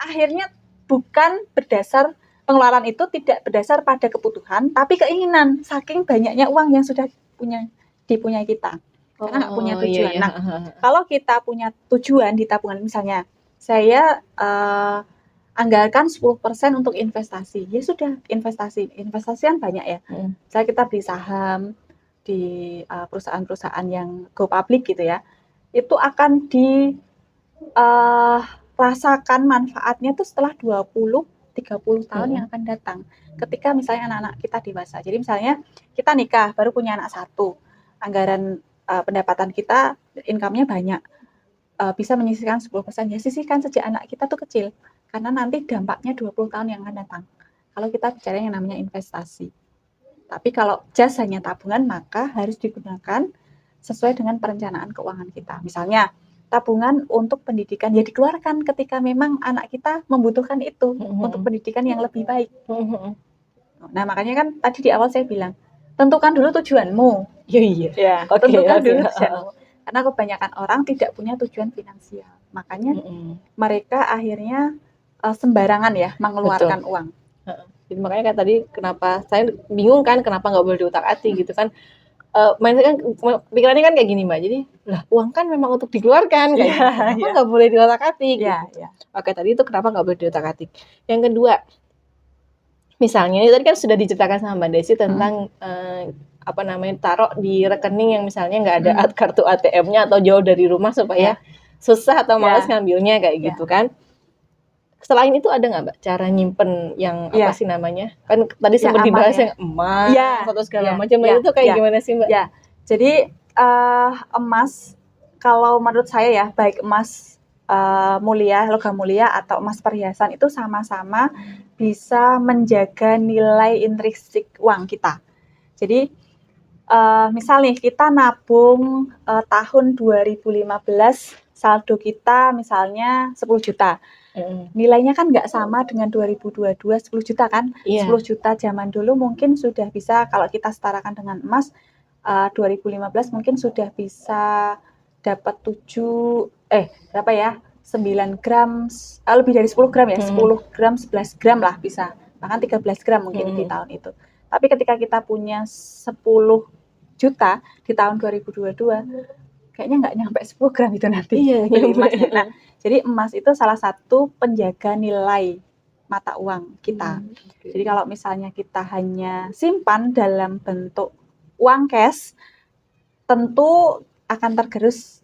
akhirnya bukan berdasar pengeluaran itu tidak berdasar pada kebutuhan, tapi keinginan. Saking banyaknya uang yang sudah dipunyai kita. Karena nggak punya tujuan. Nah, kalau kita punya tujuan di tabungan, misalnya saya anggarkan 10% untuk investasi. Ya sudah, investasi kan banyak ya. Misalnya kita beli saham di perusahaan-perusahaan yang go public gitu ya. Itu akan dirasakan manfaatnya tuh setelah 20-30 tahun yang akan datang. Ketika misalnya anak-anak kita dewasa. Jadi misalnya kita nikah, baru punya anak satu. Anggaran pendapatan kita, income-nya banyak. Bisa menyisihkan 10%. Ya sisihkan sejak anak kita tuh kecil. Karena nanti dampaknya 20 tahun yang akan datang. Kalau kita bicara yang namanya investasi. Tapi kalau just hanya tabungan, maka harus digunakan sesuai dengan perencanaan keuangan kita. Misalnya, tabungan untuk pendidikan ya dikeluarkan ketika memang anak kita membutuhkan itu untuk pendidikan yang lebih baik. Nah, makanya kan tadi di awal saya bilang, tentukan dulu tujuanmu. Iya. Tentukan dulu tujuanmu. Karena kebanyakan orang tidak punya tujuan finansial. Makanya mereka akhirnya sembarangan ya mengeluarkan uang. Jadi makanya kan tadi kenapa saya bingung kan kenapa nggak boleh diutak-atik gitu kan. Mindset kan pikirannya kan kayak gini Mbak. Jadi lah uang kan memang untuk dikeluarkan kayak gitu. Kenapa nggak boleh diotak-atik? Gitu. Oke, tadi itu kenapa nggak boleh diotak-atik. Yang kedua, misalnya tadi kan sudah diceritakan sama Mbak Desi tentang taruh di rekening yang misalnya nggak ada kartu ATM-nya atau jauh dari rumah supaya susah atau malas ngambilnya kayak gitu kan. Selain itu ada nggak Mbak cara nyimpen yang apa sih namanya? Kan tadi sempat dibahas yang emas atau segala macam itu kayak gimana sih Mbak? Ya, jadi emas kalau menurut saya ya baik emas mulia, logam mulia atau emas perhiasan itu sama-sama bisa menjaga nilai intrinsik uang kita. Jadi misal nih kita nabung tahun 2015 saldo kita misalnya 10 juta. Nilainya kan nggak sama dengan 2022 10 juta kan? Iya. 10 juta zaman dulu mungkin sudah bisa kalau kita setarakan dengan emas 2015 mungkin sudah bisa dapat 9 gram lebih dari 10 gram ya, 10 gram, 11 gram lah bisa. Bahkan 13 gram mungkin di tahun itu. Tapi ketika kita punya 10 juta di tahun 2022 kayaknya nggak nyampe 10 gram itu nanti. Iya, beli nyampe. emasnya. Nah, jadi emas itu salah satu penjaga nilai mata uang kita. Jadi kalau misalnya kita hanya simpan dalam bentuk uang cash, tentu akan tergerus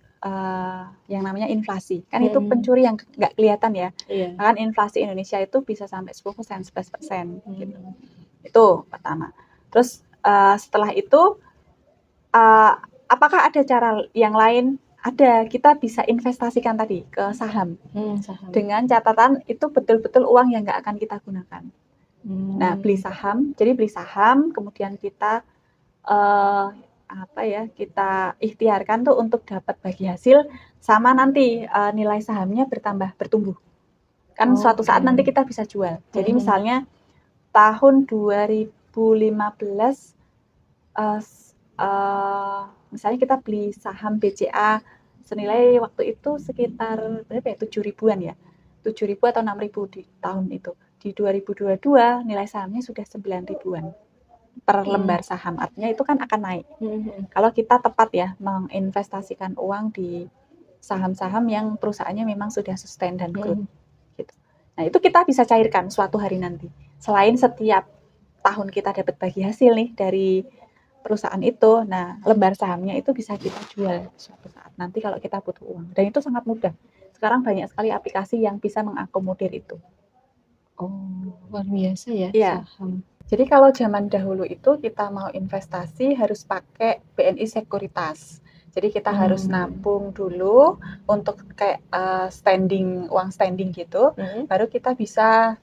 yang namanya inflasi. Kan itu pencuri yang nggak kelihatan ya. Iya. Kan inflasi Indonesia itu bisa sampai 10%, 11% gitu. Itu pertama. Terus setelah itu apakah ada cara yang lain? Ada, kita bisa investasikan tadi ke saham. Saham. Dengan catatan itu betul-betul uang yang nggak akan kita gunakan. Nah, beli saham, jadi beli saham, kemudian kita kita ikhtiarkan tuh untuk dapat bagi hasil sama nanti nilai sahamnya bertumbuh. Kan suatu saat nanti kita bisa jual. Jadi misalnya tahun 2015 misalnya kita beli saham BCA senilai waktu itu sekitar berapa ya? 7 ribuan ya. 7 ribu atau 6 ribu di tahun itu. Di 2022 nilai sahamnya sudah 9 ribuan per lembar saham. Artinya itu kan akan naik. Kalau kita tepat ya menginvestasikan uang di saham-saham yang perusahaannya memang sudah sustain dan good. Gitu. Nah, itu kita bisa cairkan suatu hari nanti. Selain setiap tahun kita dapat bagi hasil nih dari perusahaan itu, nah lembar sahamnya itu bisa kita jual suatu saat nanti kalau kita butuh uang. Dan itu sangat mudah. Sekarang banyak sekali aplikasi yang bisa mengakomodir itu. Oh, luar biasa ya, Iya. saham. Jadi kalau zaman dahulu itu kita mau investasi harus pakai BNI Sekuritas. Jadi kita harus nabung dulu untuk kayak uang standing gitu, baru kita bisa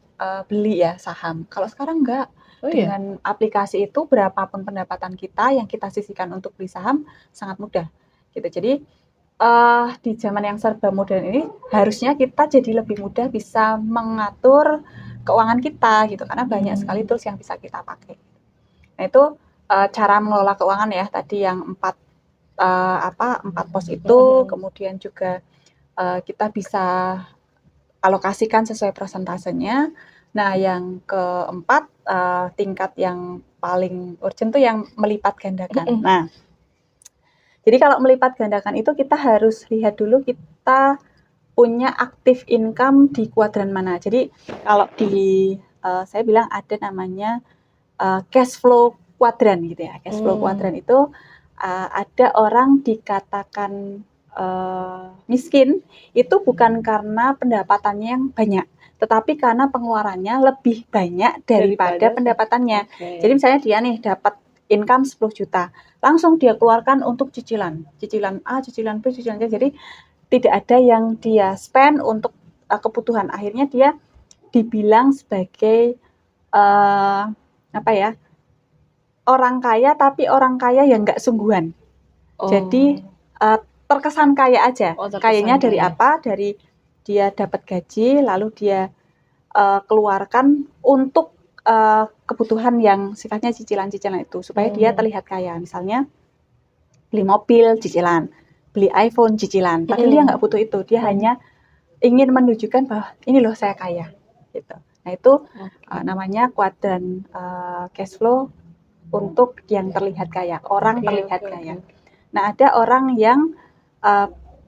beli ya saham. Kalau sekarang enggak. Dengan aplikasi itu berapapun pendapatan kita yang kita sisihkan untuk beli saham sangat mudah gitu. Jadi di zaman yang serba modern ini harusnya kita jadi lebih mudah bisa mengatur keuangan kita gitu karena banyak sekali tools yang bisa kita pakai. Nah, itu cara mengelola keuangan ya tadi yang 4 pos itu, kemudian juga kita bisa alokasikan sesuai persentasenya. Nah, yang keempat tingkat yang paling urgent tuh yang melipat gandakan. Nah, jadi kalau melipat gandakan itu kita harus lihat dulu kita punya active income di kuadran mana. Jadi kalau di saya bilang ada namanya cash flow kuadran gitu ya. Cash flow kuadran itu ada orang dikatakan miskin itu bukan karena pendapatannya yang banyak, tetapi karena pengeluarannya lebih banyak daripada pendapatannya. Jadi misalnya dia nih dapat income 10 juta, langsung dia keluarkan untuk cicilan A, cicilan B, cicilan C. Jadi tidak ada yang dia spend untuk kebutuhan. Akhirnya dia dibilang sebagai orang kaya, tapi orang kaya yang nggak sungguhan. Jadi terkesan kaya aja. Kayanya dari apa? Dari dia dapat gaji, lalu dia keluarkan untuk kebutuhan yang sifatnya cicilan-cicilan itu, supaya dia terlihat kaya. Misalnya beli mobil, cicilan. Beli iPhone, cicilan. Padahal dia nggak butuh itu. Dia hanya ingin menunjukkan bahwa ini loh saya kaya. Gitu. Nah itu namanya kuadran cash flow untuk yang terlihat kaya. Orang terlihat kaya. Nah ada orang yang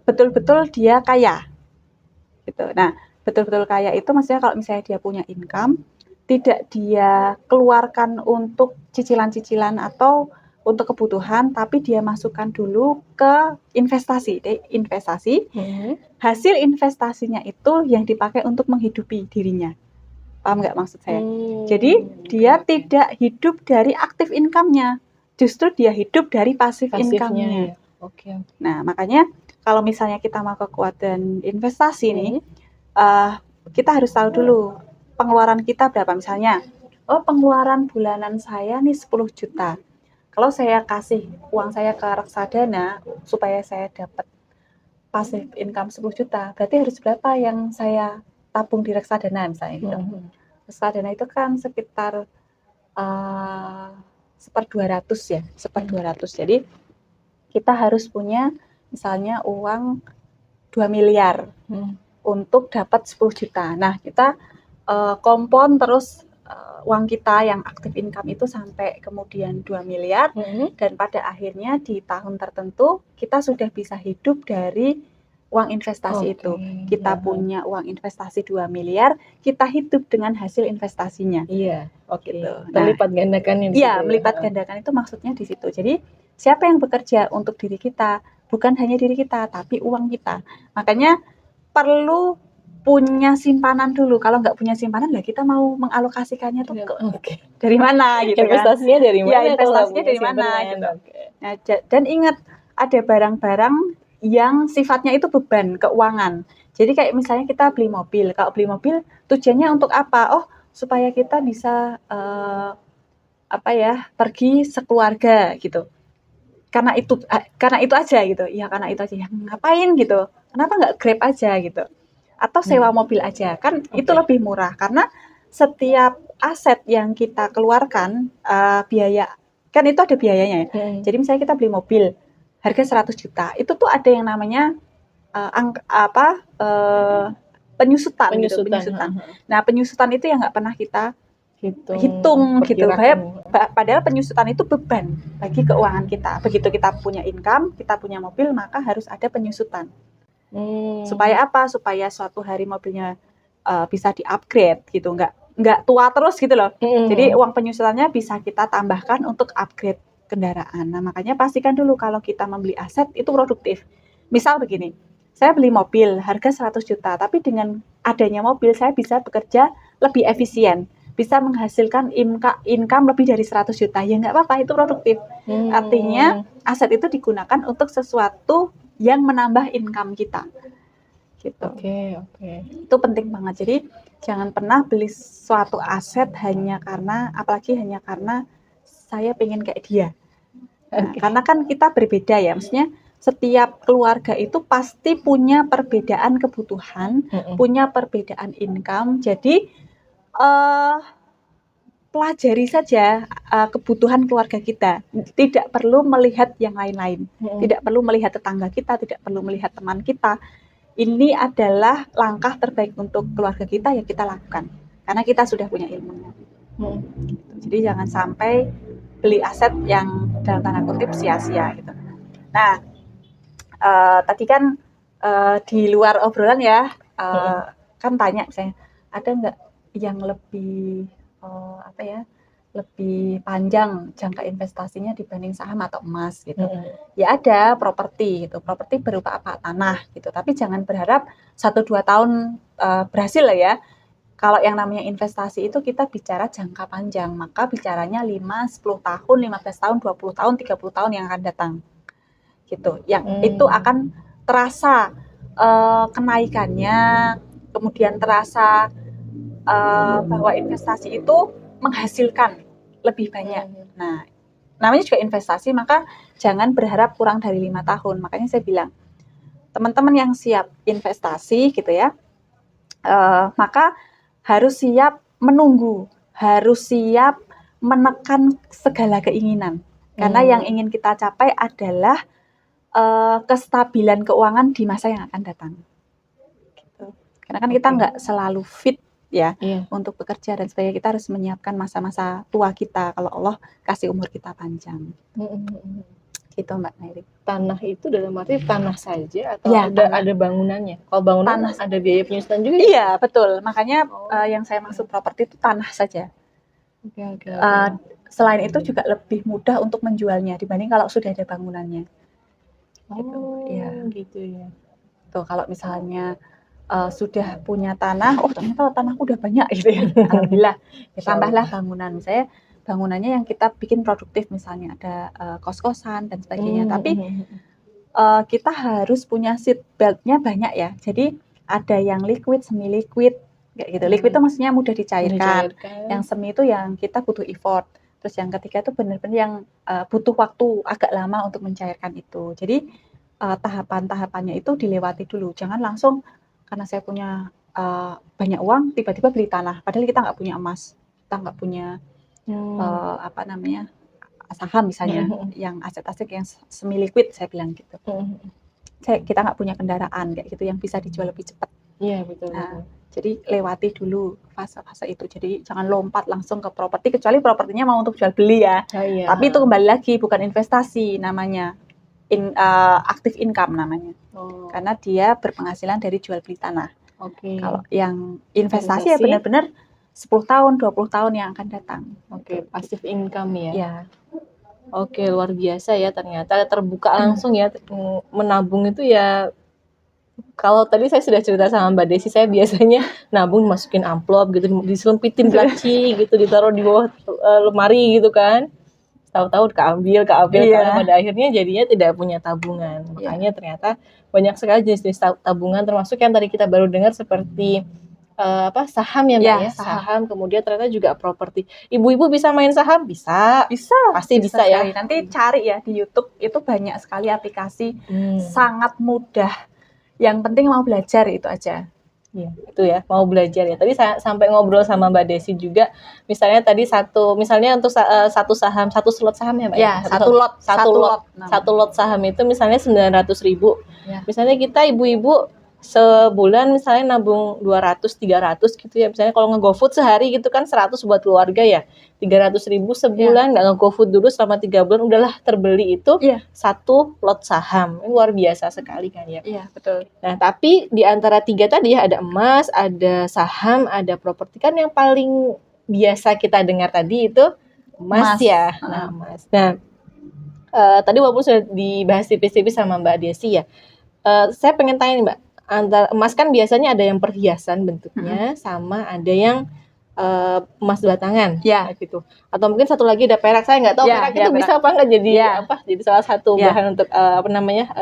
betul-betul dia kaya. Gitu. Nah betul-betul kaya itu maksudnya kalau misalnya dia punya income, tidak dia keluarkan untuk cicilan-cicilan atau untuk kebutuhan, tapi dia masukkan dulu ke investasi. Hasil investasinya itu yang dipakai untuk menghidupi dirinya. Paham nggak maksud saya? Jadi dia tidak hidup dari aktif income-nya, justru dia hidup dari pasif income-nya. Ya. Nah makanya kalau misalnya kita mau ke kuadran investasi nih, kita harus tahu dulu pengeluaran kita berapa. Misalnya, pengeluaran bulanan saya nih 10 juta. kalau saya kasih uang saya ke reksadana supaya saya dapat passive income 10 juta, berarti harus berapa yang saya tabung di reksadana misalnya gitu. Reksadana itu kan sekitar seper 200 ya, seper 200. Jadi kita harus punya misalnya uang 2 miliar untuk dapat 10 juta. Nah, kita kompon terus uang kita yang aktif income itu sampai kemudian 2 miliar dan pada akhirnya di tahun tertentu kita sudah bisa hidup dari uang investasi itu. Kita punya uang investasi 2 miliar, kita hidup dengan hasil investasinya. Iya, oke. Gitu. Melipat gandakan Iya, melipat gandakan itu maksudnya di situ. Jadi, siapa yang bekerja untuk diri kita? Bukan hanya diri kita, tapi uang kita. Makanya perlu punya simpanan dulu. Kalau nggak punya simpanan, lah kita mau mengalokasikannya tuh dari mana gitu kan? Investasinya dari mana? Ya, investasinya dari mana gitu. Nah, dan ingat ada barang-barang yang sifatnya itu beban keuangan. Jadi kayak misalnya kita beli mobil. Kalau beli mobil tujuannya untuk apa? Oh, supaya kita bisa pergi sekeluarga gitu. Karena itu aja gitu. Ya karena itu aja. Ya, ngapain gitu? Kenapa nggak Grab aja gitu? Atau sewa mobil aja, kan itu lebih murah karena setiap aset yang kita keluarkan biaya, kan itu ada biayanya ya. Jadi misalnya kita beli mobil harga 100 juta, itu tuh ada yang namanya penyusutan. Nah, penyusutan itu yang nggak pernah kita hitung gitu. Padahal penyusutan itu beban bagi keuangan kita. Begitu kita punya income, kita punya mobil, maka harus ada penyusutan. Supaya apa? Supaya suatu hari mobilnya bisa di-upgrade gitu, nggak tua terus gitu loh. Jadi uang penyusutannya bisa kita tambahkan untuk upgrade kendaraan. Nah, makanya pastikan dulu kalau kita membeli aset itu produktif. Misal begini, saya beli mobil harga 100 juta, tapi dengan adanya mobil saya bisa bekerja lebih efisien, bisa menghasilkan income lebih dari 100 juta. Ya nggak apa-apa, itu produktif. Artinya aset itu digunakan untuk sesuatu yang menambah income kita gitu. Oke. Itu penting banget. Jadi jangan pernah beli suatu aset apalagi hanya karena saya pengen kayak dia. Nah, karena kan kita berbeda ya, maksudnya setiap keluarga itu pasti punya perbedaan kebutuhan, punya perbedaan income. Jadi pelajari saja kebutuhan keluarga kita. Tidak perlu melihat yang lain-lain. Tidak perlu melihat tetangga kita, tidak perlu melihat teman kita. Ini adalah langkah terbaik untuk keluarga kita yang kita lakukan. Karena kita sudah punya ilmunya. Jadi jangan sampai beli aset yang dalam tanda kutip sia-sia gitu. Nah, tadi kan di luar obrolan ya, kan tanya misalnya, ada nggak yang lebih lebih panjang jangka investasinya dibanding saham atau emas gitu. Ya ada properti gitu. Properti berupa apa? Tanah gitu. Tapi jangan berharap 1-2 tahun berhasil lah ya. Kalau yang namanya investasi itu kita bicara jangka panjang, maka bicaranya 5, 10 tahun, 15 tahun, 20 tahun, 30 tahun yang akan datang. Gitu. Yang itu akan terasa kenaikannya, kemudian terasa bahwa investasi itu menghasilkan lebih banyak. Nah, namanya juga investasi, maka jangan berharap kurang dari 5 tahun. Makanya saya bilang, teman-teman yang siap investasi gitu ya, maka harus siap menunggu, harus siap menekan segala keinginan. Karena yang ingin kita capai adalah kestabilan keuangan di masa yang akan datang. Gitu. Karena kan kita nggak selalu fit ya untuk bekerja dan sebagainya. Kita harus menyiapkan masa-masa tua kita kalau Allah kasih umur kita panjang. Gitu Mbak Nairi. Tanah itu dalam arti tanah saja atau ada bangunannya? Kalau bangunan ada biaya penyusutan juga? Iya betul. Makanya yang saya maksud properti itu tanah saja. Selain itu juga lebih mudah untuk menjualnya dibanding kalau sudah ada bangunannya. Gitu ya. Tuh kalau misalnya sudah punya tanah, ternyata tanahku udah banyak gitu ya. Alhamdulillah, tambahlah bangunan. Misalnya bangunannya yang kita bikin produktif, misalnya ada kos-kosan dan sebagainya. Tapi kita harus punya seat belt-nya banyak ya. Jadi ada yang liquid, semi liquid, kayak gitu. Liquid itu maksudnya mudah dicairkan. Yang semi itu yang kita butuh effort. Terus yang ketiga itu benar-benar yang butuh waktu agak lama untuk mencairkan itu. Jadi tahapan-tahapannya itu dilewati dulu. Jangan langsung karena saya punya banyak uang tiba-tiba beli tanah. Padahal kita nggak punya emas, kita nggak punya apa namanya saham misalnya, yang aset-aset yang semi liquid saya bilang gitu. Kita nggak punya kendaraan kayak gitu yang bisa dijual lebih cepat. Iya betul. Nah, jadi lewati dulu fase-fase itu. Jadi jangan lompat langsung ke properti kecuali propertinya mau untuk jual beli ya. Oh, iya. Tapi itu kembali lagi bukan investasi namanya. Active income namanya. Oh, Karena dia berpenghasilan dari jual beli tanah. oke. Kalau yang investasi ya benar-benar 10 tahun, 20 tahun yang akan datang. Oke, passive income ya. Ya. Oke, luar biasa ya, ternyata terbuka langsung ya, menabung itu ya. Kalau tadi saya sudah cerita sama Mbak Desi, saya biasanya nabung masukin amplop gitu, diselumpitin laci gitu, ditaruh di bawah lemari gitu kan. Tahu-tahu keambil Iya. karena pada akhirnya jadinya tidak punya tabungan. Makanya ternyata banyak sekali jenis-jenis tabungan, termasuk yang tadi kita baru dengar seperti saham ya Mbak Ya, ya, saham, kemudian ternyata juga properti. Ibu-ibu bisa main saham? Bisa. Bisa. Pasti bisa ya. sekali. Nanti cari ya di YouTube, itu banyak sekali aplikasi, sangat mudah. Yang penting mau belajar itu aja. Iya, itu ya, mau belajar ya. Tadi saya sampai ngobrol sama Mbak Desi juga, misalnya tadi misalnya untuk satu saham, satu slot saham ya Mbak? Ya, satu lot saham itu misalnya 900.000. Ya. Misalnya kita ibu-ibu sebulan misalnya nabung 200, 300 gitu ya. Misalnya kalau nge-GoFood sehari gitu kan 100 buat keluarga ya. 300.000 sebulan nggak nge-GoFood dulu selama 3 bulan udahlah terbeli itu satu lot saham. Ini luar biasa sekali kan ya. Iya, betul. Nah, tapi di antara 3 tadi ya, ada emas, ada saham, ada properti, kan yang paling biasa kita dengar tadi itu emas ya. Nah, emas. Nah, tadi walaupun sudah dibahas tipis-tipis sama Mbak Desi ya, saya pengen tanya nih Mbak, antara emas kan biasanya ada yang perhiasan bentuknya, sama ada yang emas batangan, gitu. Atau mungkin satu lagi ada perak. Saya nggak tahu perak itu bisa apa nggak jadi jadi salah satu bahan untuk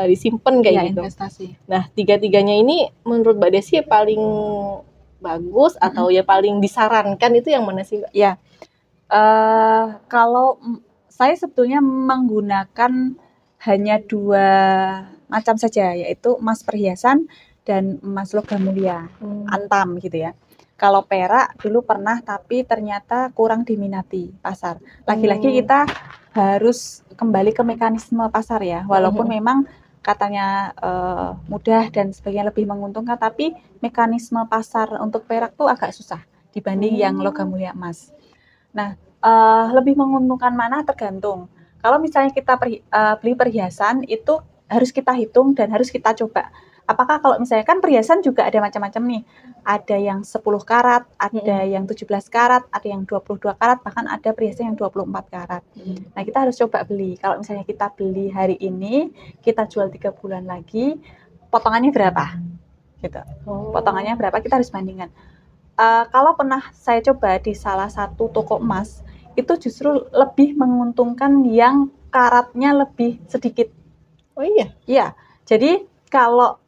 disimpan kayak gitu. Investasi. Nah, tiga-tiganya ini menurut Mbak Desi paling bagus atau ya paling disarankan itu yang mana sih Mbak? Ya, kalau saya sebetulnya menggunakan hanya 2 macam saja, yaitu emas perhiasan dan emas logam mulia, antam gitu ya. Kalau perak dulu pernah, tapi ternyata kurang diminati pasar. Lagi-lagi kita harus kembali ke mekanisme pasar ya, walaupun memang katanya mudah dan sebagainya lebih menguntungkan, tapi mekanisme pasar untuk perak tuh agak susah dibanding yang logam mulia emas. Nah, lebih menguntungkan mana tergantung. Kalau misalnya kita beli perhiasan itu harus kita hitung dan harus kita coba. Apakah kalau misalnya kan perhiasan juga ada macam-macam nih. Ada yang 10 karat, ada yang 17 karat, ada yang 22 karat, bahkan ada perhiasan yang 24 karat. Nah, kita harus coba beli. Kalau misalnya kita beli hari ini, kita jual 3 bulan lagi, potongannya berapa? Gitu. Potongannya berapa, kita harus bandingkan. Kalau pernah saya coba di salah satu toko emas, itu justru lebih menguntungkan yang karatnya lebih sedikit. Oh iya? Iya. Jadi kalau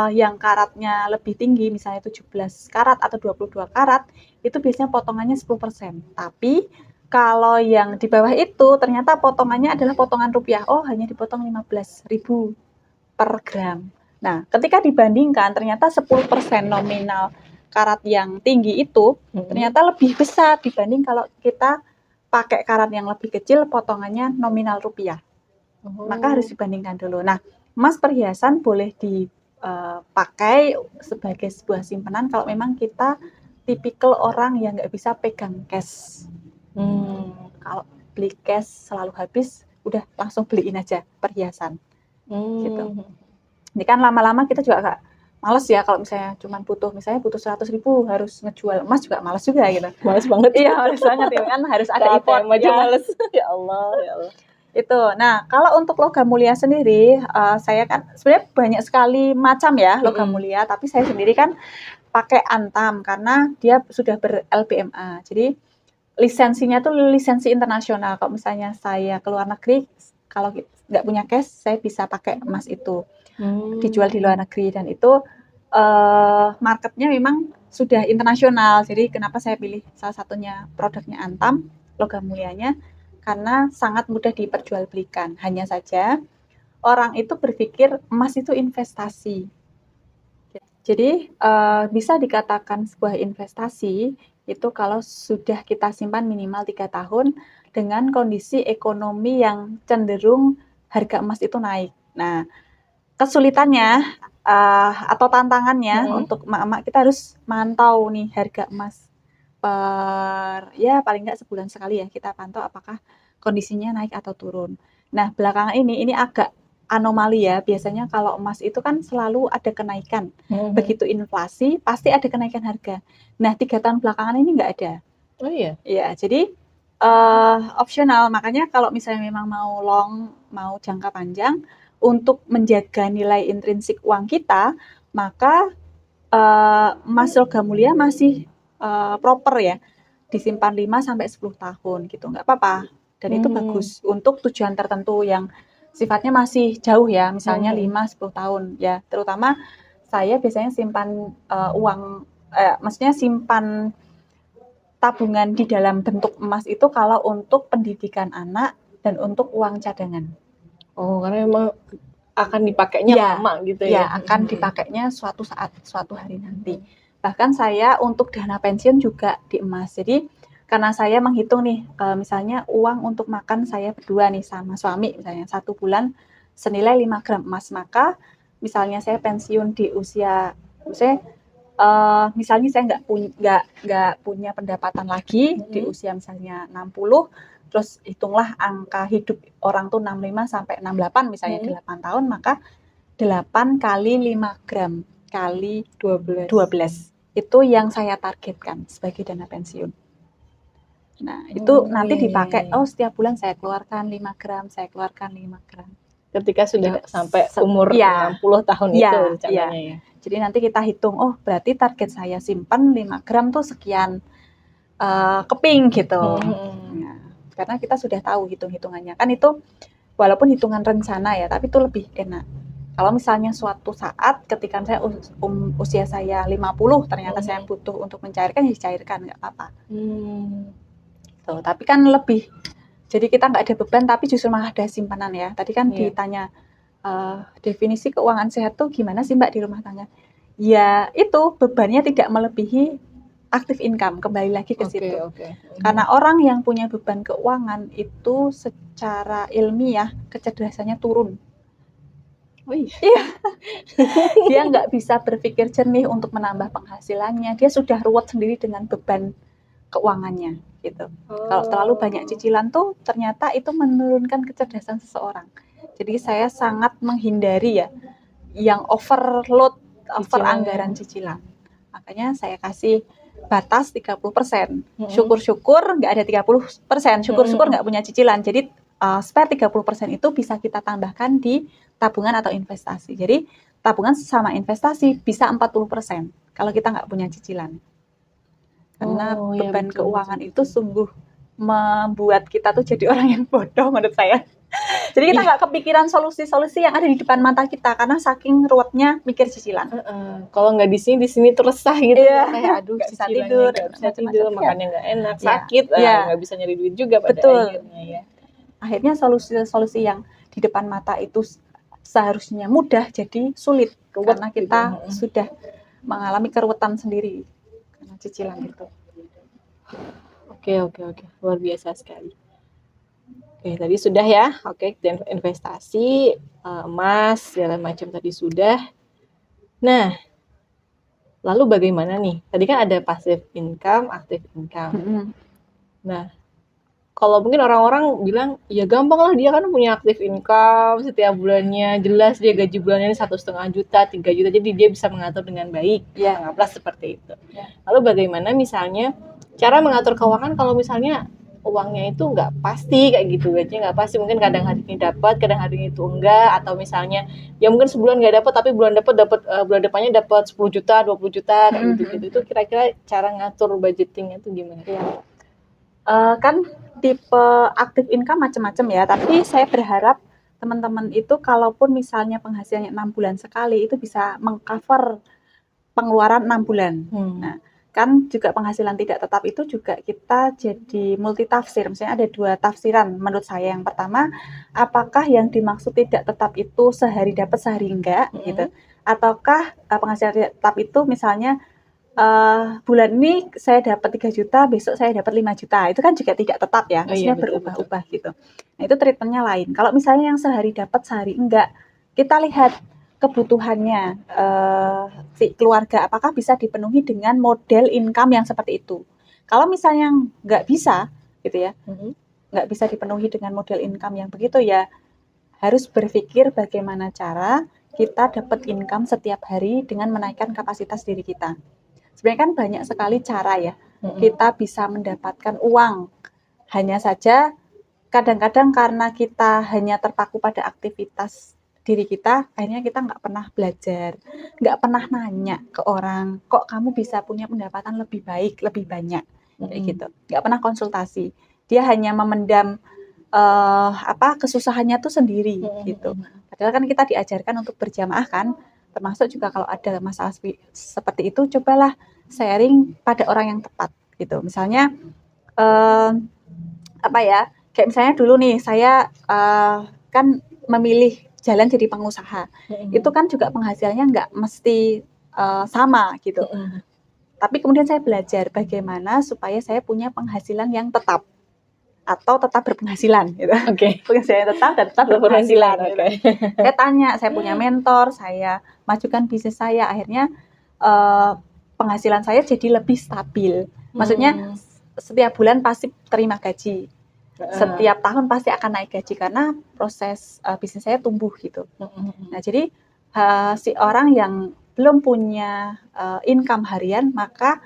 yang karatnya lebih tinggi, misalnya 17 karat atau 22 karat, itu biasanya potongannya 10%. Tapi kalau yang di bawah itu ternyata potongannya adalah potongan rupiah. Oh, hanya dipotong 15.000 per gram. Nah, ketika dibandingkan ternyata 10% nominal karat yang tinggi itu ternyata lebih besar dibanding kalau kita pakai karat yang lebih kecil, potongannya nominal rupiah. Maka harus dibandingkan dulu. Nah, emas perhiasan boleh dipakai sebagai sebuah simpanan kalau memang kita tipikal orang yang nggak bisa pegang cash. Kalau beli cash selalu habis, udah langsung beliin aja perhiasan. Gitu. Ini kan lama-lama kita juga agak males ya kalau misalnya cuma butuh 100.000 harus ngejual emas juga males juga gitu. Males banget. Iya, males banget ya kan, harus ada effort aja males. Ya Allah. Itu. Nah, kalau untuk logam mulia sendiri, saya kan sebenarnya banyak sekali macam ya logam mulia, tapi saya sendiri kan pakai antam karena dia sudah ber-LBMA. Jadi lisensinya tuh lisensi internasional. Kalau misalnya saya ke luar negeri, kalau nggak punya cash, saya bisa pakai emas itu. Dijual di luar negeri, dan itu marketnya memang sudah internasional. Jadi kenapa saya pilih salah satunya produknya antam, logam mulianya karena sangat mudah diperjualbelikan. Hanya saja orang itu berpikir emas itu investasi. Jadi bisa dikatakan sebuah investasi itu kalau sudah kita simpan minimal 3 tahun dengan kondisi ekonomi yang cenderung harga emas itu naik. Nah, kesulitannya atau tantangannya untuk emak-emak, kita harus mantau nih harga emas ya paling nggak sebulan sekali ya kita pantau apakah kondisinya naik atau turun. Nah, belakangan ini agak anomali ya. Biasanya kalau emas itu kan selalu ada kenaikan. Begitu inflasi pasti ada kenaikan harga. Nah, 3 tahun belakangan ini nggak ada. Oh iya. Ya, jadi opsional. Makanya kalau misalnya memang mau long, mau jangka panjang untuk menjaga nilai intrinsik uang kita, maka emas logam mulia masih proper ya, disimpan 5 sampai 10 tahun gitu, nggak apa-apa. Dan itu bagus untuk tujuan tertentu yang sifatnya masih jauh ya, misalnya 5-10 tahun ya. Terutama saya biasanya simpan uang, maksudnya simpan tabungan di dalam bentuk emas itu kalau untuk pendidikan anak dan untuk uang cadangan. Oh, karena memang akan dipakainya Ya, lama gitu Ya, ya. akan dipakainya suatu saat, suatu hari nanti. Bahkan saya untuk dana pensiun juga di emas. Jadi karena saya menghitung nih, misalnya uang untuk makan saya berdua nih sama suami misalnya 1 bulan senilai 5 gram emas, maka misalnya saya pensiun di usia, misalnya saya nggak punya pendapatan lagi di usia misalnya 60, terus hitunglah angka hidup orang tuh 65 sampai 68 misalnya 8 tahun, maka 8 kali 5 gram kali 12 itu yang saya targetkan sebagai dana pensiun. Nah, itu nanti dipakai, setiap bulan saya keluarkan 5 gram, saya keluarkan 5 gram. Ketika sudah Jadi, sampai umur 60 tahun itu rencananya ya. Jadi nanti kita hitung, berarti target saya simpan 5 gram tuh sekian keping gitu. Nah, karena kita sudah tahu hitung-hitungannya. Kan itu walaupun hitungan rencana ya, tapi itu lebih enak. Kalau misalnya suatu saat ketika saya usia saya 50 ternyata saya butuh untuk mencairkan, ya dicairkan, nggak apa-apa. Tuh, tapi kan lebih, jadi kita nggak ada beban tapi justru malah ada simpanan ya. Tadi kan ditanya definisi keuangan sehat tuh gimana sih Mbak di rumah tangga? Ya itu bebannya tidak melebihi active income, kembali lagi ke situ. Karena orang yang punya beban keuangan itu secara ilmiah kecerdasannya turun. Oh iya. Dia nggak bisa berpikir jernih untuk menambah penghasilannya. Dia sudah ruwet sendiri dengan beban keuangannya gitu. Kalau terlalu banyak cicilan tuh ternyata itu menurunkan kecerdasan seseorang. Jadi saya sangat menghindari ya yang over anggaran cicilan. Makanya saya kasih batas 30%. Syukur-syukur nggak ada 30%. Syukur-syukur nggak punya cicilan. Jadi spare 30% itu bisa kita tambahkan di tabungan atau investasi. Jadi tabungan sama investasi bisa 40% kalau kita nggak punya cicilan. Karena beban keuangan itu sungguh membuat kita tuh jadi orang yang bodoh menurut saya. Jadi kita nggak kepikiran solusi-solusi yang ada di depan mata kita karena saking ruwetnya mikir cicilan. Kalau nggak di sini resah gitu ya. Kayak aduh, nggak bisa cicilannya tidur, nggak bisa tidur, makannya nggak enak, sakit, Ya. nggak bisa nyari duit juga pada akhirnya ya. Akhirnya solusi-solusi yang di depan mata itu seharusnya mudah jadi sulit karena kita sudah mengalami keruwetan sendiri karena cicilan itu. Oke, luar biasa sekali. Oke, tadi sudah ya. Oke, dan investasi, emas, segala macam tadi sudah. Nah, lalu bagaimana nih? Tadi kan ada passive income, active income. Nah, kalau mungkin orang-orang bilang, ya gampang lah, dia kan punya active income setiap bulannya, jelas dia gaji bulannya 1,5 juta, 3 juta, jadi dia bisa mengatur dengan baik. Ya, anggaplah seperti itu. Lalu bagaimana misalnya cara mengatur keuangan kalau misalnya uangnya itu nggak pasti kayak gitu, gajinya nggak pasti, mungkin kadang hari ini dapat, kadang hari ini itu enggak, atau misalnya ya mungkin sebulan nggak dapat, tapi bulan depannya dapat 10 juta, 20 juta kayak gitu-gitu. Itu kira-kira cara ngatur budgetingnya itu gimana? Kan tipe active income macam-macam ya, tapi saya berharap teman-teman itu kalaupun misalnya penghasilannya 6 bulan sekali itu bisa mengcover pengeluaran 6 bulan. Nah, kan juga penghasilan tidak tetap itu juga kita jadi multitafsir. Misalnya ada 2 tafsiran menurut saya. Yang pertama, apakah yang dimaksud tidak tetap itu sehari dapat sehari enggak gitu. Ataukah penghasilan tidak tetap itu misalnya bulan ini saya dapat 3 juta, besok saya dapat 5 juta. Itu kan juga tidak tetap ya, Oh iya, maksudnya betul, berubah-ubah gitu. Nah, itu treatmentnya lain. Kalau misalnya yang sehari dapat sehari enggak, kita lihat kebutuhannya si keluarga apakah bisa dipenuhi dengan model income yang seperti itu. Kalau misalnya nggak bisa gitu ya, nggak bisa dipenuhi dengan model income yang begitu ya, harus berpikir bagaimana cara kita dapat income setiap hari dengan menaikkan kapasitas diri kita. Sebenarnya kan banyak sekali cara ya kita bisa mendapatkan uang. Hanya saja kadang-kadang karena kita hanya terpaku pada aktivitas diri kita, akhirnya kita nggak pernah belajar, nggak pernah nanya ke orang, kok kamu bisa punya pendapatan lebih baik, lebih banyak, kayak gitu. Nggak pernah konsultasi. Dia hanya memendam kesusahannya tuh sendiri, gitu. Padahal kan kita diajarkan untuk berjamaah kan, termasuk juga kalau ada masalah seperti itu, cobalah sharing pada orang yang tepat, gitu. Misalnya kayak misalnya dulu nih saya kan memilih jalan jadi pengusaha, itu kan juga penghasilannya nggak mesti sama gitu. Tapi kemudian saya belajar bagaimana supaya saya punya penghasilan yang tetap atau tetap berpenghasilan gitu. Penghasilan tetap dan tetap berpenghasilan. Gitu. Saya tanya, saya punya mentor, saya majukan bisnis saya, akhirnya penghasilan saya jadi lebih stabil. Maksudnya setiap bulan pasti terima gaji. Setiap tahun pasti akan naik gaji karena proses bisnis saya tumbuh gitu. Nah, jadi si orang yang belum punya income harian, maka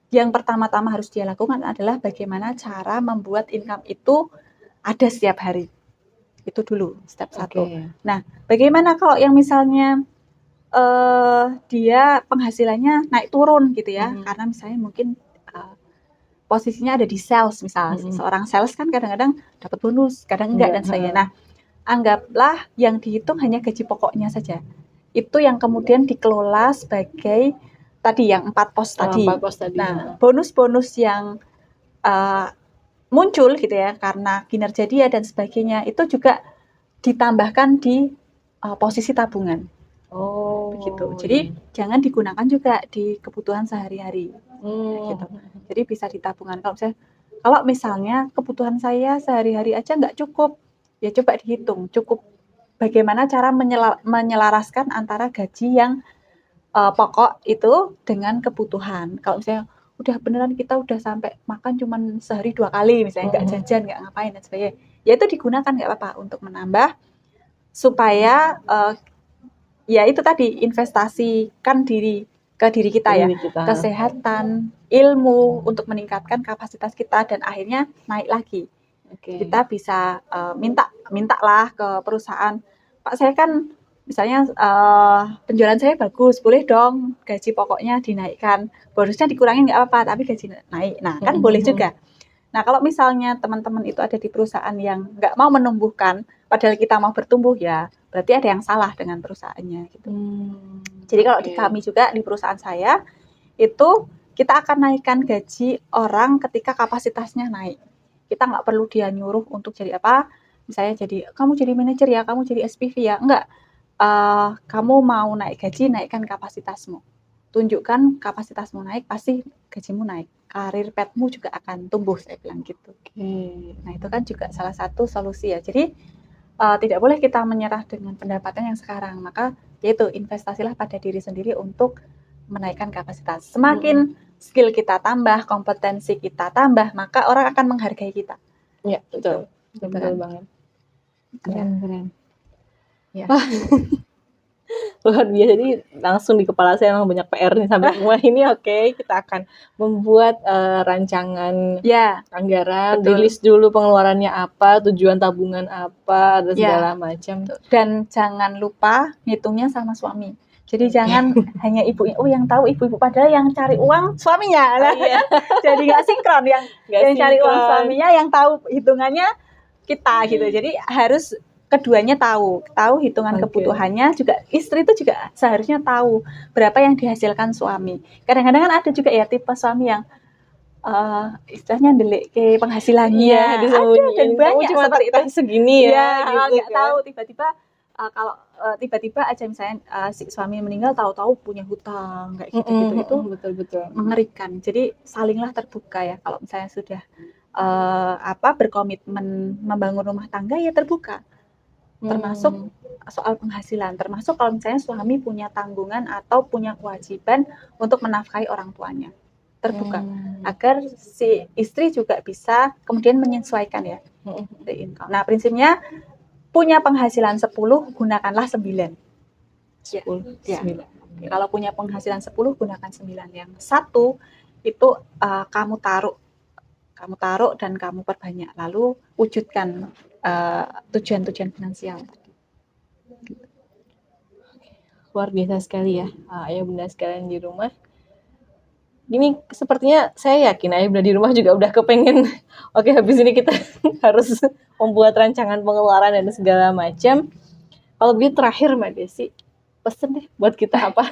yang pertama-tama harus dia lakukan adalah bagaimana cara membuat income itu ada setiap hari. Itu dulu step 1. Nah, bagaimana kalau yang misalnya dia penghasilannya naik turun gitu ya, karena misalnya mungkin posisinya ada di sales misalnya. Seorang sales kan kadang-kadang dapat bonus, kadang enggak dan sebagainya. Nah, anggaplah yang dihitung hanya gaji pokoknya saja. Itu yang kemudian dikelola sebagai tadi yang 4 pos tadi. Nah, bonus-bonus yang muncul gitu ya karena kinerja dia dan sebagainya itu juga ditambahkan di posisi tabungan. Begitu. Jadi jangan digunakan juga di kebutuhan sehari-hari. Gitu. Jadi bisa di tabungan. Kalau misalnya kebutuhan saya sehari-hari aja nggak cukup, ya coba dihitung cukup bagaimana cara menyelaraskan antara gaji yang pokok itu dengan kebutuhan. Kalau misalnya udah beneran kita udah sampai makan cuman sehari 2 kali misalnya nggak jajan, nggak ngapain dan sebagainya, ya itu digunakan nggak apa-apa untuk menambah supaya ya itu tadi investasikan ke diri kita ya, kesehatan, ilmu untuk meningkatkan kapasitas kita dan akhirnya naik lagi. Kita bisa mintalah ke perusahaan, Pak saya kan misalnya penjualan saya bagus, boleh dong gaji pokoknya dinaikkan, bonusnya dikurangin nggak apa-apa, tapi gaji naik. Nah kan boleh juga. Nah kalau misalnya teman-teman itu ada di perusahaan yang nggak mau menumbuhkan, padahal kita mau bertumbuh ya, berarti ada yang salah dengan perusahaannya gitu. Jadi kalau di kami juga di perusahaan saya itu kita akan naikkan gaji orang ketika kapasitasnya naik. Kita nggak perlu dia nyuruh untuk jadi apa, misalnya kamu jadi manajer ya, kamu jadi SPV ya, enggak. Kamu mau naik gaji, naikkan kapasitasmu. Tunjukkan kapasitasmu naik, pasti gajimu naik. Karir petmu juga akan tumbuh, saya bilang gitu. Nah itu kan juga salah satu solusi ya. Jadi tidak boleh kita menyerah dengan pendapatan yang sekarang, maka yaitu investasilah pada diri sendiri untuk menaikkan kapasitas. Semakin skill kita tambah, kompetensi kita tambah, maka orang akan menghargai kita. Ya, betul. Gitu Betul kan. banget. Keren. Ya. Luar biasa, jadi langsung di kepala saya langsung banyak PR nih sampai semua ini. Kita akan membuat rancangan anggaran, betul. List dulu pengeluarannya apa, tujuan tabungan apa, dan segala macam. Dan jangan lupa ngitungnya sama suami. Jadi jangan hanya ibunya, yang tahu ibu-ibu, padahal yang cari uang suaminya. Jadi nggak sinkron, yang cari uang suaminya, yang tahu hitungannya kita gitu. Jadi harus keduanya tahu hitungan Oke. kebutuhannya, juga istri itu juga seharusnya tahu berapa yang dihasilkan suami. Kadang-kadang kan ada juga ya tipe suami yang istilahnya ndelik ke penghasilannya. Iya, Ada disembunyiin. dan Kamu banyak cuma seperti itu. kasih segini ya, Iya, gitu nggak kan. tahu tiba-tiba kalau tiba-tiba aja misalnya si suami meninggal tahu-tahu punya hutang kayak gitu-gitu, itu Betul. mengerikan. Jadi salinglah terbuka ya, kalau misalnya sudah berkomitmen membangun rumah tangga ya terbuka, termasuk soal penghasilan, termasuk kalau misalnya suami punya tanggungan atau punya kewajiban untuk menafkahi orang tuanya, terbuka agar si istri juga bisa kemudian menyesuaikan ya the income. Nah, prinsipnya punya penghasilan 10, gunakanlah 9. 10, Ya. 9. Kalau punya penghasilan 10, gunakan 9. Yang 1 itu kamu taruh dan kamu perbanyak, lalu wujudkan tujuan-tujuan finansial. Luar biasa sekali ya, ayah bunda sekalian di rumah. Gini, sepertinya saya yakin ayah bunda di rumah juga udah kepengen, oke habis ini kita harus membuat rancangan pengeluaran dan segala macam. Kalau begitu terakhir Mbak Desi, pesen deh buat kita apa?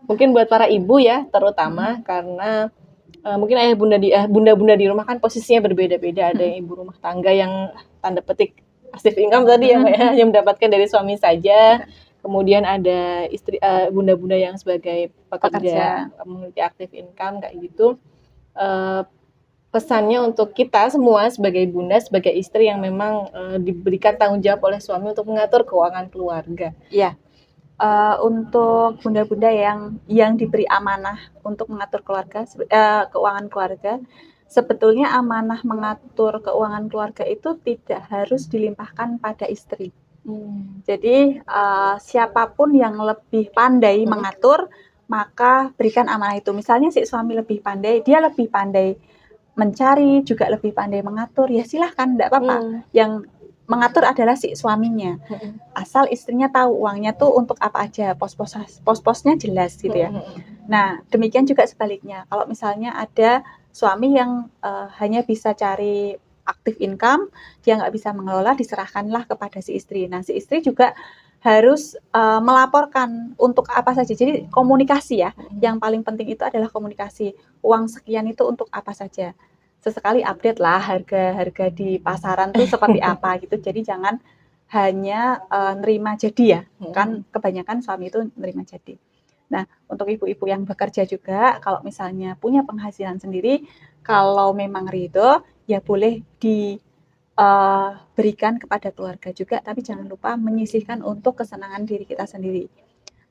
Mungkin buat para ibu ya, terutama karena mungkin ayah bunda-bunda di rumah kan posisinya berbeda-beda. Ada yang ibu rumah tangga yang tanda petik passive income tadi ya Mbak ya, yang mendapatkan dari suami saja. Kemudian ada istri bunda-bunda yang sebagai pekerja memiliki active income kayak gitu. Pesannya untuk kita semua sebagai bunda, sebagai istri yang memang diberikan tanggung jawab oleh suami untuk mengatur keuangan keluarga. Iya. Untuk bunda-bunda yang diberi amanah untuk mengatur keuangan keluarga, sebetulnya amanah mengatur keuangan keluarga itu tidak harus dilimpahkan pada istri. Jadi siapapun yang lebih pandai mengatur, maka berikan amanah itu. Misalnya si suami lebih pandai, dia lebih pandai mencari, juga lebih pandai mengatur, ya silahkan, enggak apa-apa. Yang mengatur adalah si suaminya. Asal istrinya tahu uangnya tuh untuk apa aja, pos-posnya jelas gitu ya. Nah, demikian juga sebaliknya. Kalau misalnya ada suami yang hanya bisa cari active income, dia nggak bisa mengelola, diserahkanlah kepada si istri. Nah, si istri juga harus melaporkan untuk apa saja. Jadi komunikasi ya, yang paling penting itu adalah komunikasi. Uang sekian itu untuk apa saja. Sesekali update lah harga di pasaran tuh seperti apa gitu. Jadi jangan hanya nerima jadi ya, kan kebanyakan suami itu nerima jadi. Nah, untuk ibu-ibu yang bekerja juga, kalau misalnya punya penghasilan sendiri, kalau memang ridho, ya boleh diberikan kepada keluarga juga, tapi jangan lupa menyisihkan untuk kesenangan diri kita sendiri.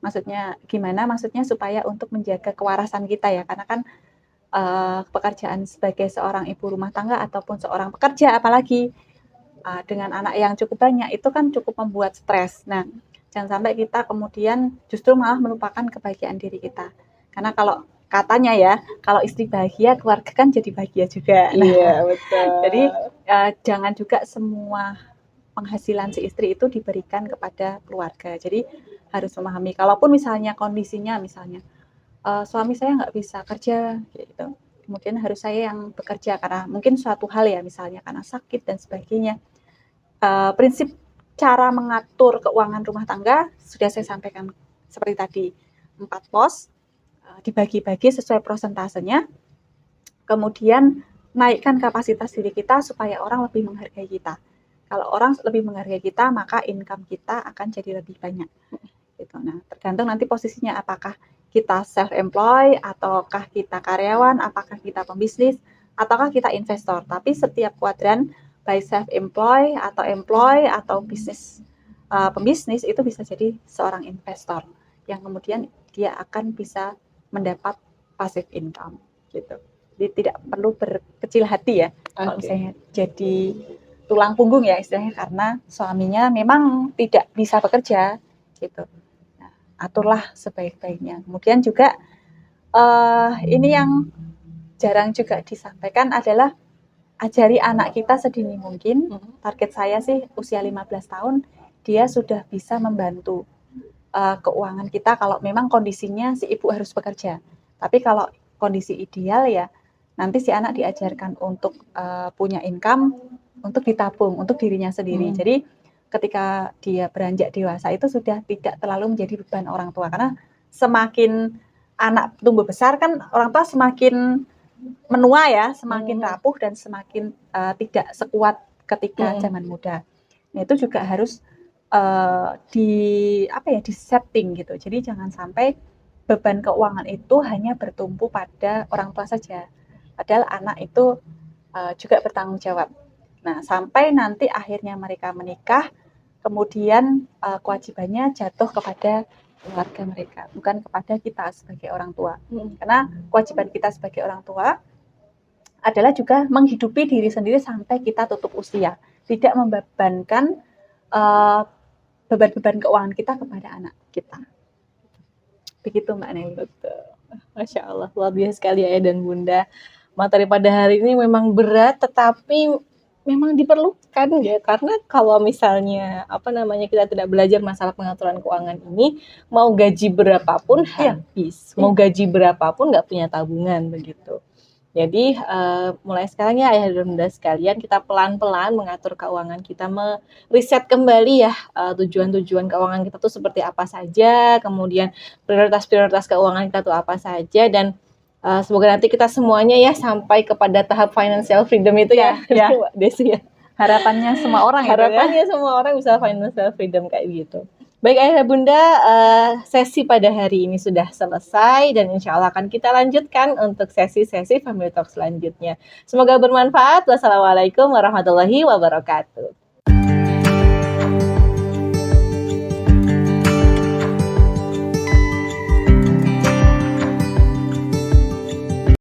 Maksudnya gimana? Maksudnya supaya untuk menjaga kewarasan kita ya, karena kan pekerjaan sebagai seorang ibu rumah tangga ataupun seorang pekerja, apalagi dengan anak yang cukup banyak, itu kan cukup membuat stres. Nah, jangan sampai kita kemudian justru malah melupakan kebahagiaan diri kita. Karena kalau katanya ya, kalau istri bahagia, keluarga kan jadi bahagia juga. Iya, betul. Jadi jangan juga semua penghasilan si istri itu diberikan kepada keluarga. Jadi harus memahami, kalaupun misalnya kondisinya suami saya nggak bisa kerja gitu, kemudian harus saya yang bekerja karena mungkin suatu hal ya, misalnya karena sakit dan sebagainya. Prinsip cara mengatur keuangan rumah tangga sudah saya sampaikan seperti tadi, 4 pos, dibagi-bagi sesuai prosentasenya, kemudian naikkan kapasitas diri kita supaya orang lebih menghargai kita. Kalau orang lebih menghargai kita, maka income kita akan jadi lebih banyak. Gitu. Nah, tergantung nanti posisinya, apakah kita self-employed, ataukah kita karyawan, apakah kita pembisnis, ataukah kita investor. Tapi setiap kuadran, baik self-employed atau employed atau pembisnis, itu bisa jadi seorang investor yang kemudian dia akan bisa mendapat passive income gitu. Jadi tidak perlu berkecil hati ya kalau misalnya jadi tulang punggung ya istilahnya, karena suaminya memang tidak bisa bekerja gitu. Nah, aturlah sebaik-baiknya. Kemudian juga ini yang jarang juga disampaikan adalah ajari anak kita sedini mungkin. Target saya sih usia 15 tahun dia sudah bisa membantu keuangan kita kalau memang kondisinya si ibu harus bekerja. Tapi kalau kondisi ideal ya nanti si anak diajarkan untuk punya income untuk ditabung untuk dirinya sendiri. Jadi ketika dia beranjak dewasa itu sudah tidak terlalu menjadi beban orang tua, karena semakin anak tumbuh besar kan orang tua semakin menua ya, semakin rapuh dan semakin tidak sekuat ketika zaman muda. Nah, itu juga harus di setting gitu. Jadi jangan sampai beban keuangan itu hanya bertumpu pada orang tua saja. Padahal anak itu juga bertanggung jawab. Nah, sampai nanti akhirnya mereka menikah, kemudian kewajibannya jatuh kepada keluarga mereka, bukan kepada kita sebagai orang tua. Karena kewajiban kita sebagai orang tua adalah juga menghidupi diri sendiri sampai kita tutup usia, tidak membebankan beban-beban keuangan kita kepada anak kita. Begitu Mbak Nelly. Betul. Masya Allah, luar biasa sekali ya dan Bunda. Materi pada hari ini memang berat, tetapi memang diperlukan ya, karena kalau misalnya kita tidak belajar masalah pengaturan keuangan ini, mau gaji berapapun habis, mau gaji berapapun nggak punya tabungan begitu. Jadi mulai sekarang ya ayah dan bunda sekalian, kita pelan-pelan mengatur keuangan kita, meriset kembali ya tujuan-tujuan keuangan kita tuh seperti apa saja, kemudian prioritas-prioritas keuangan kita tuh apa saja, dan semoga nanti kita semuanya ya sampai kepada tahap financial freedom itu ya, Mbak Desi ya. Harapannya semua orang Harapannya semua orang bisa financial freedom kayak gitu. Baik ayah bunda, sesi pada hari ini sudah selesai dan insya Allah akan kita lanjutkan untuk sesi-sesi Family Talk selanjutnya. Semoga bermanfaat. Wassalamualaikum warahmatullahi wabarakatuh.